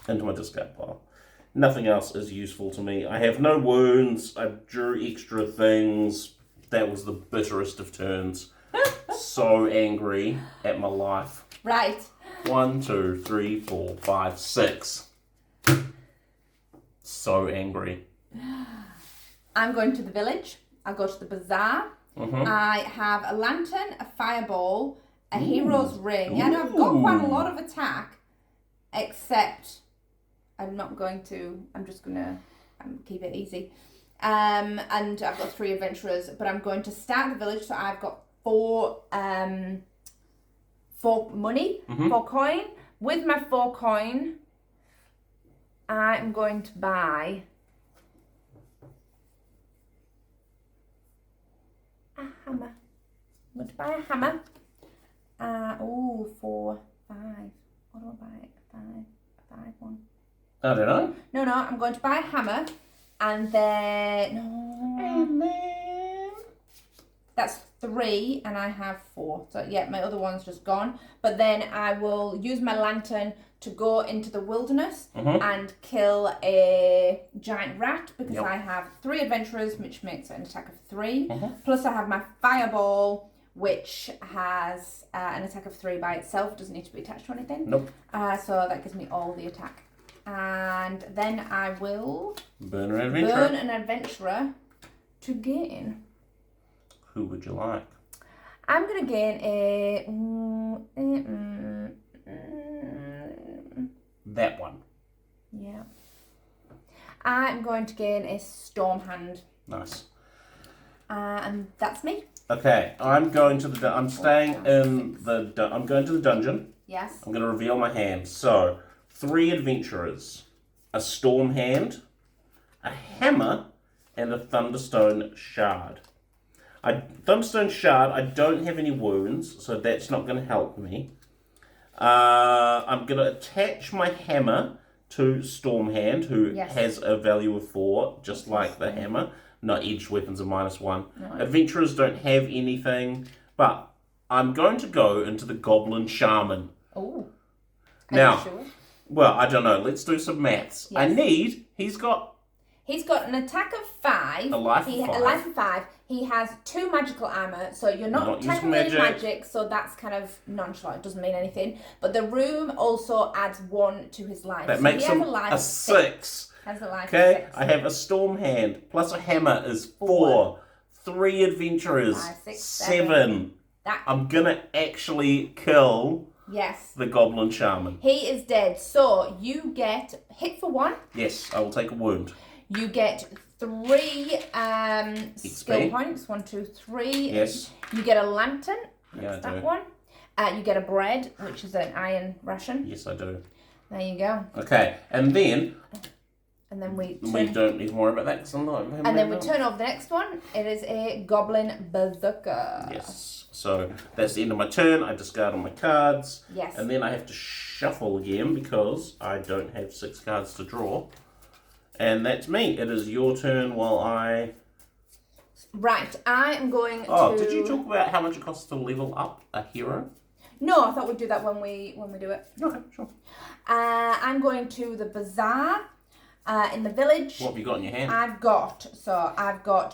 Into my discard pile. Nothing else is useful to me. I have no wounds. I drew extra things. That was the bitterest of turns. So angry at my life. Right. 1, 2, 3, 4, 5, 6. So angry. I'm going to the village. I'll go to the bazaar. I have a lantern, a fireball, a hero's ring. Yeah, no, I've got quite a lot of attack, except I'm just going to keep it easy. And I've got 3 adventurers, but I'm going to start the village, so I've got 4 money, 4 coin. With my 4 coin, I'm going to buy a hammer. I'm going to buy a hammer. 4, 5. What do I buy? 5, 1. I don't know. No, I'm going to buy a hammer, and then that's 3, and I have 4. So yeah, my other one's just gone. But then I will use my lantern to go into the wilderness and kill a giant rat, because I have 3 adventurers, which makes an attack of 3. Plus I have my fireball, which has an attack of 3 by itself. Doesn't need to be attached to anything. Nope. So that gives me all the attack. And then I will burn an adventurer to gain. Who would you like? I'm going to gain that one. Yeah. I'm going to gain a storm hand. Nice. And that's me. Okay, I'm going to the. I'm staying in the. I'm going to the dungeon. Yes. I'm going to reveal my hand. So, 3 adventurers, a storm hand, a hammer, and a Thunderstone shard. Thunderstone shard, I don't have any wounds, so that's not going to help me. I'm going to attach my hammer to Stormhand, who has a value of 4, just like the hammer. No, edged weapons are -1. No. Adventurers don't have anything, but I'm going to go into the Goblin Shaman. Oh. Now, well, I don't know. Let's do some maths. Yes. He's got an attack of 5. A life of 5. He has 2 magical armor, so you're not technically magic, so that's kind of nonchalant. It doesn't mean anything. But the room also adds 1 to his life. That makes him a 6. Has a life okay, of 6. I have a storm hand plus a hammer is 4. 3 adventurers, 5, 6, 7. I'm gonna actually kill the Goblin Shaman. He is dead. So you get hit for 1. Yes, I will take a wound. You get 3 skill points. 1, 2, 3. Yes. You get a lantern. That's that one. You get a bread, which is an iron ration. Yes, I do. There you go. Okay, and then we don't need to worry about that because I'm not. And then we turn over the next one. It is a Goblin Berserker. Yes. So that's the end of my turn. I discard all my cards. Yes. And then I have to shuffle again because I don't have 6 cards to draw. And that's me. It is your turn while I... Right, I am going to... Oh, did you talk about how much it costs to level up a hero? No, I thought we'd do that when we do it. Okay, sure. I'm going to the bazaar in the village. What have you got in your hand? I've got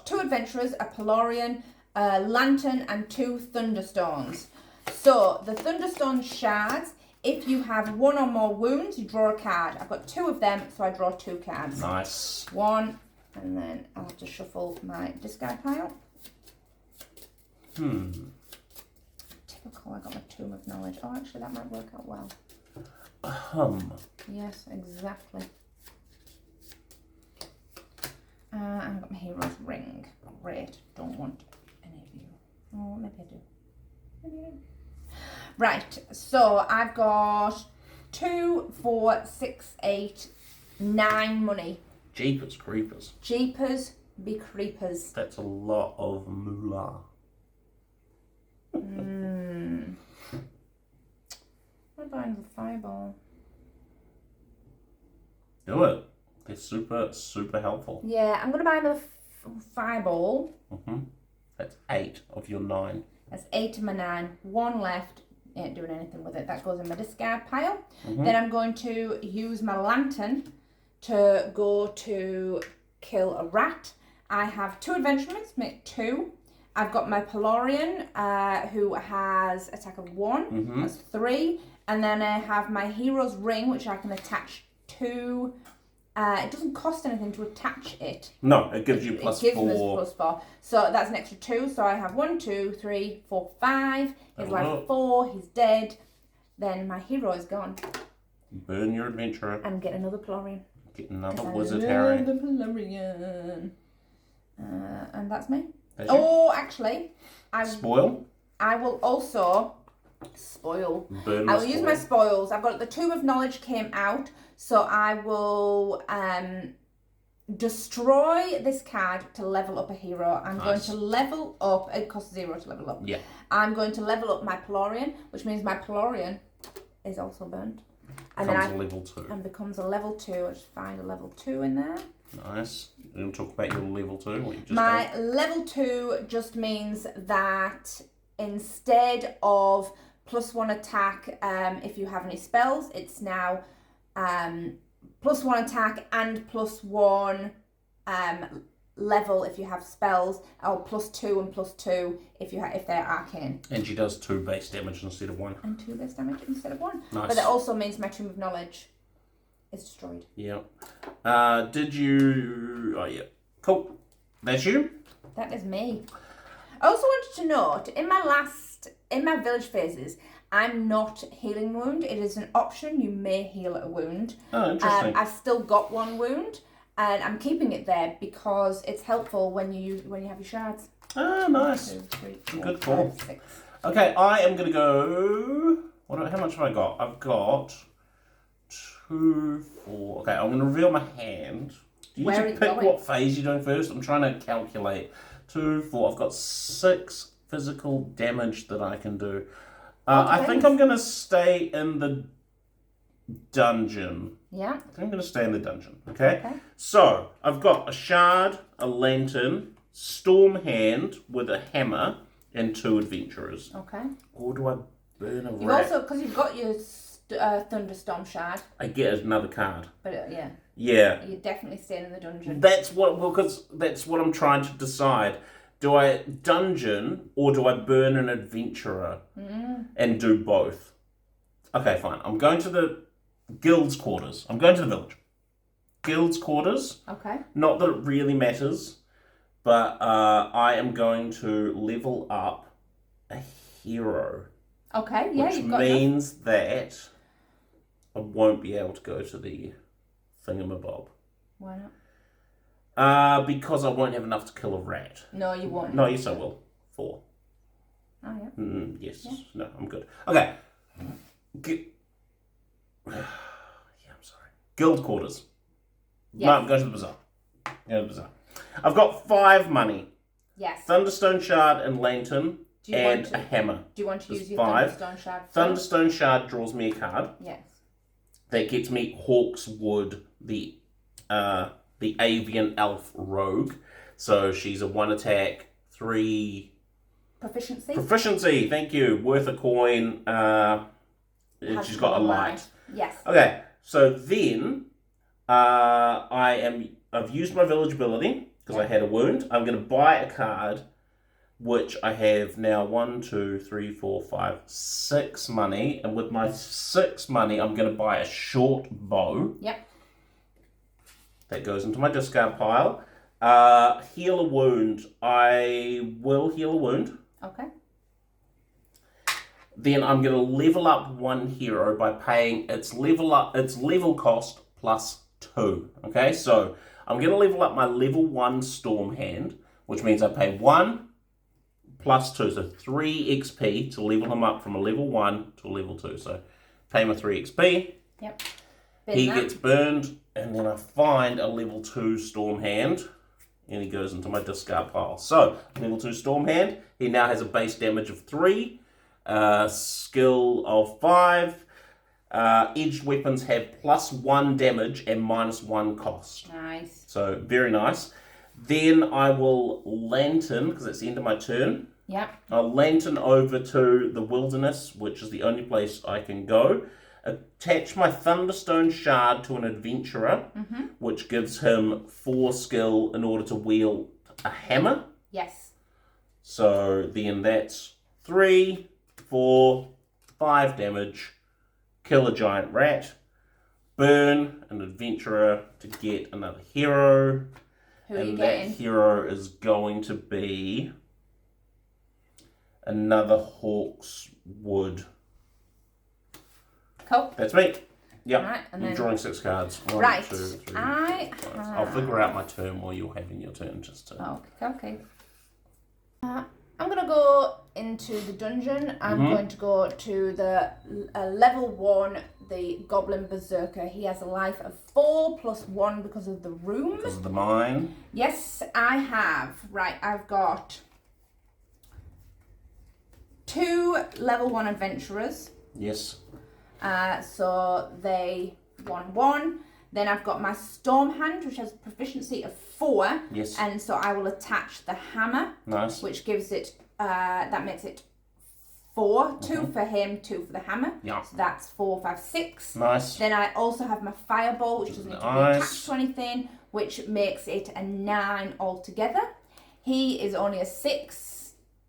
2 adventurers, a Pelorian, a lantern, and 2 Thunderstones. So, the Thunderstone shards... If you have 1 or more wounds, you draw a card. I've got 2 of them, so I draw 2 cards. Nice. 1, and then I'll have to shuffle my discard pile. Typical, I got my Tomb of Knowledge. Oh, actually, that might work out well. Yes, exactly. I've got my Hero's Ring. Great. Don't want any of you. Oh, maybe I do. Maybe I do. Right, so I've got 2, 4, 6, 8, 9 money. Jeepers creepers. Jeepers be creepers. That's a lot of moolah. What about the fireball? Do it. They're super, super helpful. Yeah, I'm going to buy another fireball. That's 8 of your 9. That's 8 of my 9. 1 left. Ain't doing anything with it. That goes in my discard pile. Then I'm going to use my lantern to go to kill a rat. I have 2 adventurers, make 2. I've got my Pelorian, who has attack of 1. That's 3. And then I have my hero's ring, which I can attach to. It doesn't cost anything to attach it. No, it gives you plus 4. It gives me +4. So that's an extra 2. So I have 1, 2, 3, 4, 5. He's like 4. He's dead. Then my hero is gone. Burn your adventurer. And get another Pelorian. Get another wizard, Harry. The Pelorian. And that's me. That's you? Actually, Spoil? I will also spoil. Burn I will use my spoils. I've got the Tomb of Knowledge came out, so I will destroy this card to level up a hero. I'm going to level up. It costs 0 to level up. Yeah. I'm going to level up my Pelorian, which means my Pelorian is also burnt. And becomes a level 2. And becomes a level 2. I'll just find a level 2 in there. Nice. You want to talk about your level 2? What you just My done? level 2 just means that instead of +1 attack, if you have any spells, it's now +1 attack and +1 level if you have spells, or +2 and +2 if they're arcane. And she does 2 base damage instead of 1. And 2 base damage instead of 1. Nice. But that also means my Tomb of Knowledge is destroyed. Yeah. Did you... Oh, yeah. Cool. That's you? That is me. I also wanted to note, in my village phases, I'm not healing wound. It is an option. You may heal a wound. Oh, interesting. I've still got 1 wound, and I'm keeping it there because it's helpful when you have your shards. Ah, nice. 1, 2, 3, 4, Good call. 5, 6. Okay, I am going to go... How much have I got? I've got 2, 4... Okay, I'm going to reveal my hand. Do you need to pick what phase you're doing first? I'm trying to calculate. 2, 4... I've got 6 physical damage that I can do. I think I'm going to stay in the dungeon. Yeah. I think I'm going to stay in the dungeon, okay? So, I've got a shard, a lantern, storm hand with a hammer, and 2 adventurers. Okay. Or do I burn a rat? You've also, because you've got your Thunderstone shard. I get another card. But yeah. Yeah. You're definitely staying in the dungeon. Because that's what I'm trying to decide. Do I dungeon or do I burn an adventurer and do both? Okay, fine. I'm going to the guild's quarters. I'm going to the village. Guild's quarters. Okay. Not that it really matters, but I am going to level up a hero. Okay, yeah, which means that I won't be able to go to the thingamabob. Why not? Because I won't have enough to kill a rat. No, you won't. No, yes I will. 4. Oh, yeah. Yes. Yeah. No, I'm good. Okay. Yeah, I'm sorry. Guild quarters. Yes. No, I'm going to the bazaar. I've got 5 money. Yes. Thunderstone shard and lantern and a hammer. Do you want to use your 5. Thunderstone shard? Thunderstone shard draws me a card. Yes. That gets me Hawk's Wood, the avian elf rogue. So she's a 1 attack, 3... Proficiency, thank you. Worth a coin. She's got a light. Yes. Okay, so then I've used my village ability because I had a wound. I'm going to buy a card, which I have now 1, 2, 3, 4, 5, 6 money. And with my 6 money, I'm going to buy a short bow. Yep. That goes into my discard pile. Heal a wound. I will heal a wound. Okay. Then I'm going to level up 1 hero by paying its level cost plus 2. Okay, so I'm going to level up my level 1 storm hand, which means I pay 1 plus 2, so 3 XP to level him up from a level 1 to a level 2. So pay my 3 XP. Yep. He gets burned, and then I find a level 2 storm hand, and he goes into my discard pile. So level 2 storm hand. He now has a base damage of 3. Skill of 5. Edged weapons have +1 damage and -1 cost. Nice. So very nice. Then I will lantern, because it's the end of my turn. Yep. I'll lantern over to the wilderness, which is the only place I can go. Attach my Thunderstone shard to an adventurer, which gives him 4 skill in order to wield a hammer. Yes. So then that's 3, 4, 5 damage. Kill a giant rat. Burn an adventurer to get another hero. Who are you getting? That hero is going to be another Hawk's Wood. Cool. That's me. Yep. Right, and I'm drawing 6 cards. 1, right. 2, 3, I'll figure out my turn while you're having your turn. Just to... Okay. I'm going to go into the dungeon. I'm going to go to the level 1, the Goblin Berserker. He has a life of 4 plus 1 because of the room. Because of the mine. Yes, I have. Right, I've got 2 level 1 adventurers. Yes. So they 1/1. Then I've got my Storm Hand, which has a proficiency of 4. Yes. And so I will attach the hammer. Nice. Which gives it, that makes it 4. 2 for him, 2 for the hammer. Yeah. So that's 4, 5, 6. Nice. Then I also have my Fireball, which doesn't need to be attached to anything, which makes it a 9 altogether. He is only a 6.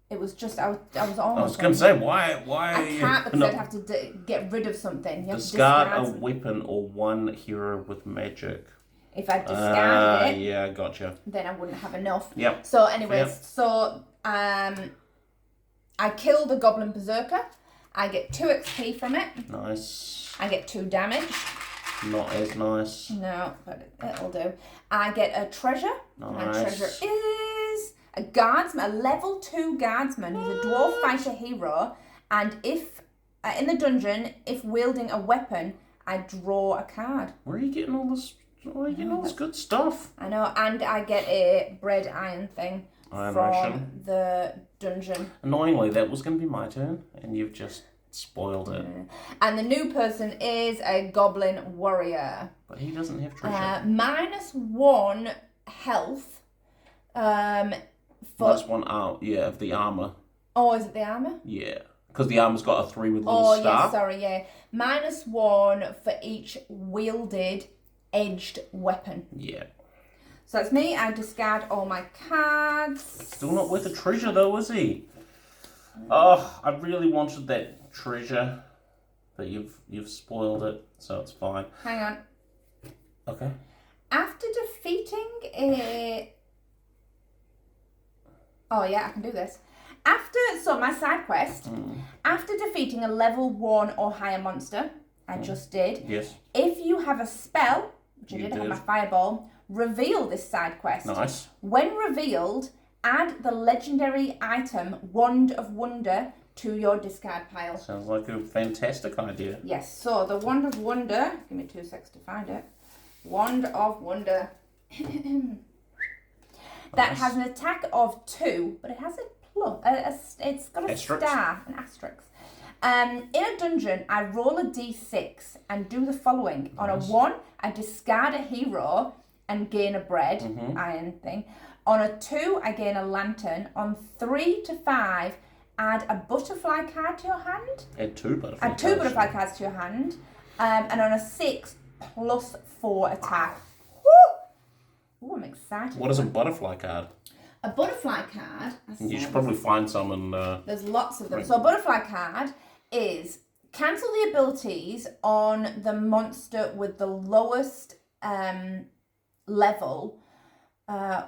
It was just, I was almost... I was going to say, why I can't because I'd have to get rid of something. You discard a weapon or 1 hero with magic. If I discarded it... Yeah, gotcha. Then I wouldn't have enough. Yep. So anyways, so I kill the Goblin Berserker. I get 2 XP from it. Nice. I get 2 damage. Not as nice. No, but it'll do. I get a treasure. Nice. My treasure is... a guardsman, a level 2 guardsman. He's a dwarf fighter hero, and if in the dungeon, if wielding a weapon, I draw a card. Where are you getting all this? Where are you getting all this good stuff? I know, and I get a bread iron thing Iron from ration. the dungeon. Annoyingly, that was going to be my turn, and you've just spoiled it. And the new person is a goblin warrior. But he doesn't have treasure. -1 health. Plus 1 of the armor. Oh, is it the armor? Yeah. Because the armor's got a 3 with little star. Yeah, sorry, yeah. -1 for each wielded edged weapon. Yeah. So that's me. I discard all my cards. Still not worth a treasure though, is he? Oh, I really wanted that treasure, but you've spoiled it, so it's fine. Hang on. Okay. After defeating a... Oh yeah, I can do this. So my side quest, after defeating a level 1 or higher monster, I just did. Yes. If you have a spell, which I did have my Fireball, reveal this side quest. Nice. When revealed, add the legendary item Wand of Wonder to your discard pile. Sounds like a fantastic idea. Yes, so the Wand of Wonder, give me 2 seconds to find it. Wand of Wonder. That has an attack of 2, but it has a plus. It's got a star, an asterisk. In a dungeon, I roll a d6 and do the following. Nice. On a 1, I discard a hero and gain a bread iron thing. On a 2, I gain a lantern. On 3 to 5, add a butterfly card to your hand. Add 2 butterfly cards. Add 2 butterfly cards to your hand. And on a 6, plus 4 attack. Woo! Ooh, I'm excited. What is a butterfly card? A butterfly card... You should probably find some in... There's lots of them. So a butterfly card is cancel the abilities on the monster with the lowest level,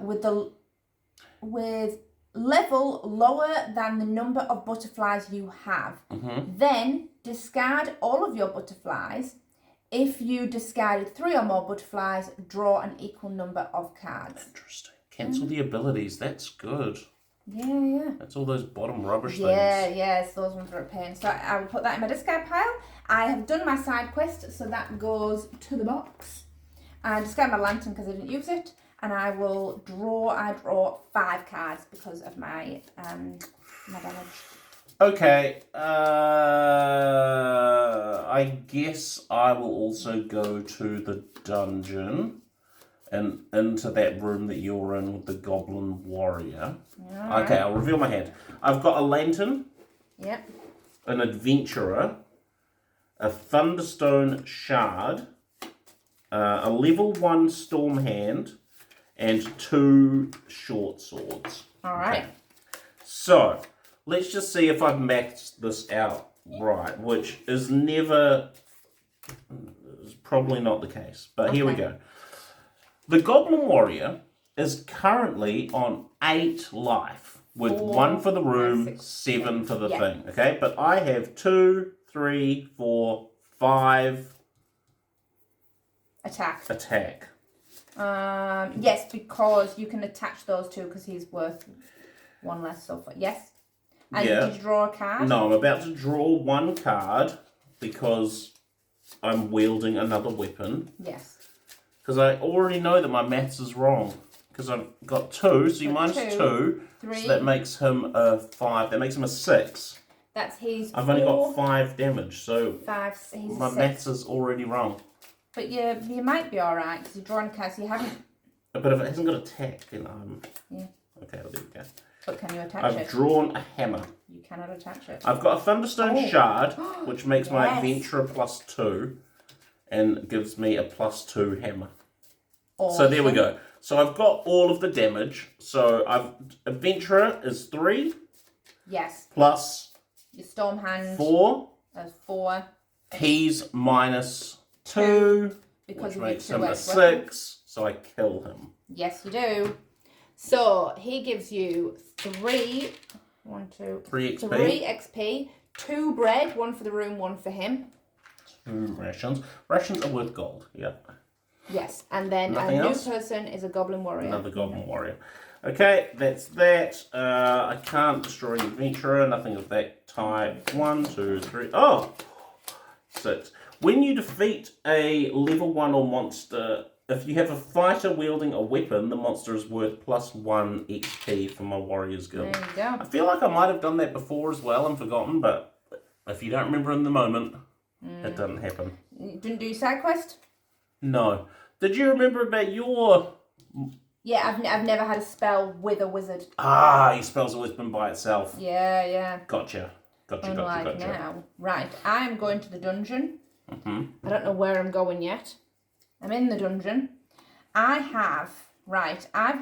with level lower than the number of butterflies you have. Then discard all of your butterflies. If you discarded 3 or more butterflies, draw an equal number of cards. Interesting. Cancel the abilities. That's good. Yeah. That's all those bottom rubbish things. Yes, those ones are a pain. So I will put that in my discard pile. I have done my side quest, so that goes to the box. I discard my lantern because I didn't use it, and I draw 5 cards because of my my damage. Okay, I guess I will also go to the dungeon and into that room that you're in with the Goblin Warrior. Right. Okay, I'll reveal my hand. I've got a lantern. Yep. An adventurer. a Thunderstone shard, a level 1 storm hand, and 2 short swords. All right. Okay. So, let's just see if I've maxed this out right, which is probably not the case. But here we go. The Goblin Warrior is currently on 8 life, with 1 for the room, 7 for the thing. Okay, but I have 2, 3, 4, 5 attack. Yes, because you can attach those 2 because he's worth 1 less so far. Yes. And did you draw a card? No, I'm about to draw 1 card because I'm wielding another weapon. Yes. Because I already know that my maths is wrong. Because I've got 2, so you minus 2. 3. So that makes him a 5. That makes him a 6. That's his. I've only got 5 damage, so 5. He's my maths is already wrong. But you might be alright because you're drawing cards. You haven't. But if it hasn't got attack, then I'm. Yeah. Okay, well, there we go. But can you attach it? I've drawn a hammer. You cannot attach it. I've got a Thunderstone shard, which makes my adventurer +2 and gives me a +2 hammer. Awesome. So there we go. So I've got all of the damage. So adventurer is 3. Yes. Plus your storm hand. 4. That's 4. He's minus 2. Because which makes him a 6. Weapon. So I kill him. Yes, you do. So he gives you 3 XP, 2 bread, 1 for the room, 1 for him. 2 rations. Rations are worth gold. Yeah. Yes, and then Nothing a else? new person is a Goblin Warrior. Another Goblin Warrior. Okay, that's that. I can't destroy the adventurer. Nothing of that type. 1, 2, 3. Oh! 6. When you defeat a level 1 or monster, if you have a fighter wielding a weapon, the monster is worth +1 XP for my Warriors Guild. There you go. I feel like I might have done that before as well and forgotten, but if you don't remember in the moment, it doesn't happen. You didn't do side quest? No. Did you remember about your... Yeah, I've never had a spell with a wizard. He spells a weapon by itself. Yeah. Gotcha. Now. Right, I'm going to the dungeon. Mm-hmm. I don't know where I'm going yet. I'm in the dungeon. I've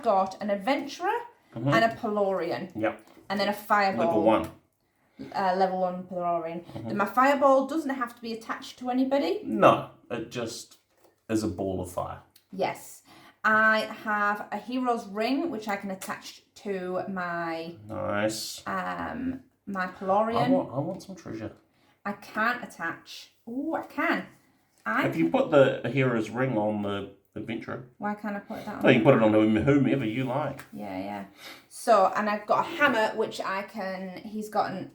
got an adventurer and a Pelorian. Yep. And then a fireball. Level 1. Level 1 Pelorian. My fireball doesn't have to be attached to anybody. No, it just is a ball of fire. Yes. I have a hero's ring, which I can attach to my... Nice. My Pelorian. I want some treasure. I can't attach... Oh, I can. If you put the hero's ring on the adventurer. Why can't I put that on? No, you can put it on whomever you like. Yeah. So, and I've got a hammer, which I can... He's got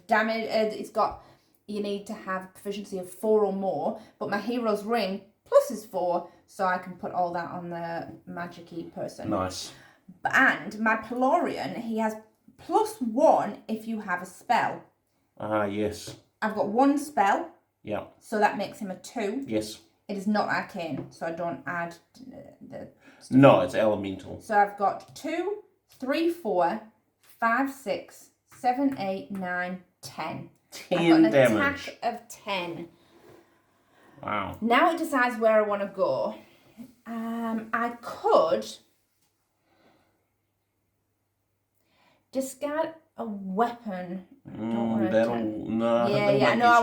damage... it's got... You need to have proficiency of 4 or more, but my hero's ring plus is 4, so I can put all that on the magic-y person. Nice. And my Pelorian, he has +1 if you have a spell. Yes. I've got 1 spell. Yeah. So that makes him a 2. Yes. It is not arcane, so I don't add the... No, it's elemental. So I've got 2, 3, 4, 5, 6, 7, 8, 9, 10. 10 I've got an damage. attack of 10. Wow. Now it decides where I want to go. I could discard a weapon. I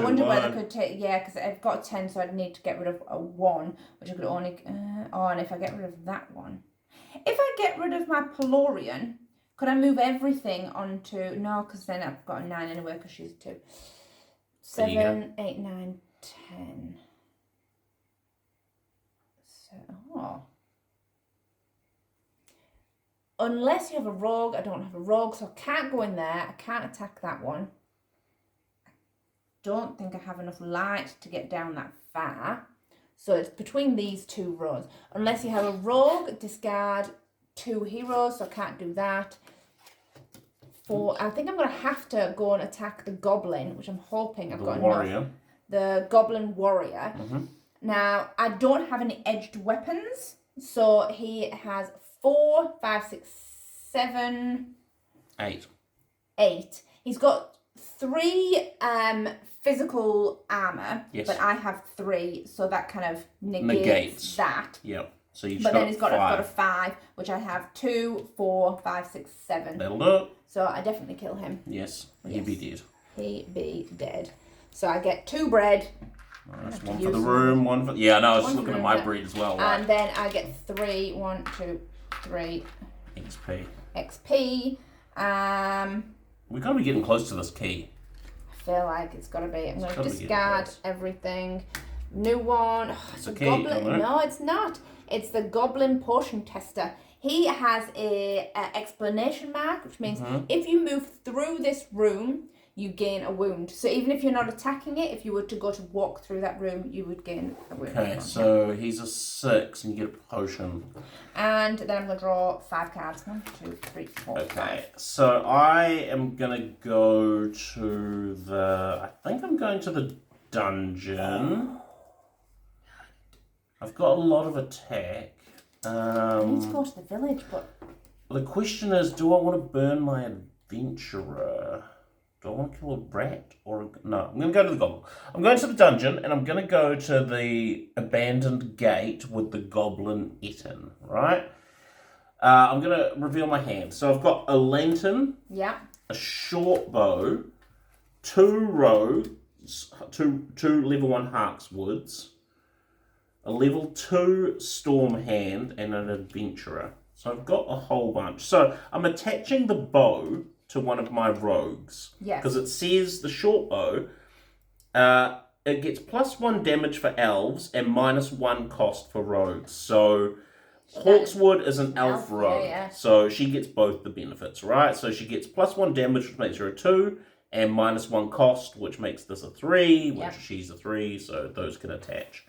wonder whether I could take... Yeah, because I've got a 10, so I'd need to get rid of a 1, which I could only... and if I get rid of that one... If I get rid of my Pelorian, could I move everything onto... No, because then I've got a 9 anyway, because she's 2. 7, 8, 9, 10... Unless you have a rogue, I don't have a rogue, so I can't go in there. I can't attack that one. I don't think I have enough light to get down that far. So it's between these 2 rows. Unless you have a rogue, discard 2 heroes, so I can't do that. I think I'm going to have to go and attack the goblin, which I'm hoping I've got enough. The goblin warrior. Now, I don't have any edged weapons, so he has 4, 5, 6, 7... 8. 8. He's got 3 physical armor, Yes. but I have 3, so that kind of negates that. Yep. So you've but got then it's got five. I've got a 5, which I have 2, 4, 5, 6, 7. That'll do it. So I definitely kill him. Yes. He'd be dead. He be dead. So I get 2 bread. Nice. One for the room, one for... Yeah, no, I was just looking at my room, bread as well. Right? And then I get 3, 1, 2, 3 XP. XP. We're going to be getting close to this key. I feel like it's got to be. I'm going to discard everything. New one. Oh, it's a key, goblin. No, it's not. It's the Goblin Potion Tester. He has a explanation mark, which means if you move through this room, you gain a wound. So even if you're not attacking it, if you were to go to walk through that room, you would gain a wound. Okay, so he's a 6 and you get a potion. And then I'm going to draw 5 cards. 1, 2, 3, 4, Okay, 5. so I am going to go to the... I think I'm going to the dungeon. I've got a lot of attack. I need to go to the village, but... The question is, do I want to burn my adventurer? Do I want to kill a rat or a... No, I'm going to go to the goblin. I'm going to the dungeon and I'm going to go to the abandoned gate with the goblin Etten, right? I'm going to reveal my hand. So I've got a lantern, a short bow, 2 rogues, two level 1 Harkswoods, a level 2 storm hand, and an adventurer. So I've got a whole bunch. So I'm attaching the bow to one of my rogues. Yes. Because it says the short bow, it gets +1 damage for elves and -1 cost for rogues. So Hawkswood is an elf rogue. So she gets both the benefits, right? So she gets +1 damage, which makes her a 2, and -1 cost, which makes this a 3, which she's a 3, so those can attach.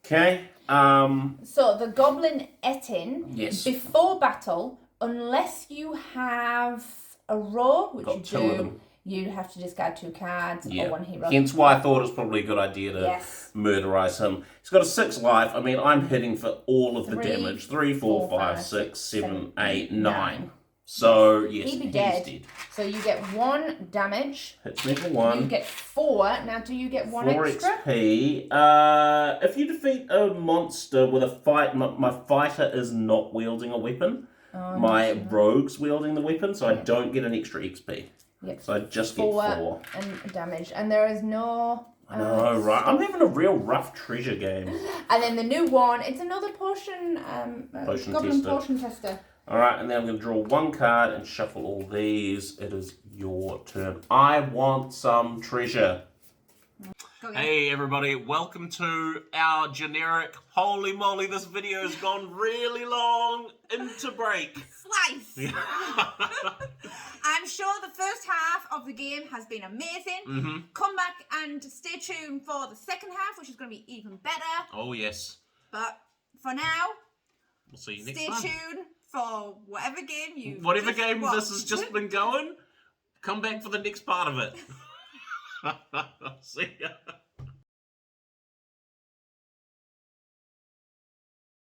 Okay. So the Goblin Etten, yes. Before battle, unless you have a rogue, which got you 2 of do, them. you have to discard 2 cards or 1 hero. Hence why I thought it was probably a good idea to murderize him. He's got a 6 life. I mean, I'm hitting for all of the damage. 3, 4, 5, 6, 7, 8, 9. So, yes, he'd be he's dead. So you get 1 damage. Hits me for 1. You get 4. Now, do you get 1 4 extra? XP. If you defeat a monster with a fight, my fighter is not wielding a weapon. My rogue's wielding the weapon, so I don't get an extra XP. Yep. So I just get 4. And damage. And there is no... I know, right? I'm having a real rough treasure game. And then the new one, it's another potion... Goblin Potion Tester. Alright, and then I'm going to draw 1 card and shuffle all these. It is your turn. I want some treasure. Hey everybody, welcome to our generic, holy moly, this video has gone really long, into break. Slice! I'm sure the first half of the game has been amazing. Come back and stay tuned for the second half, which is going to be even better. Oh yes. But for now, we'll see you next time. Stay tuned for whatever game you this has just been going. Come back for the next part of it. See ya.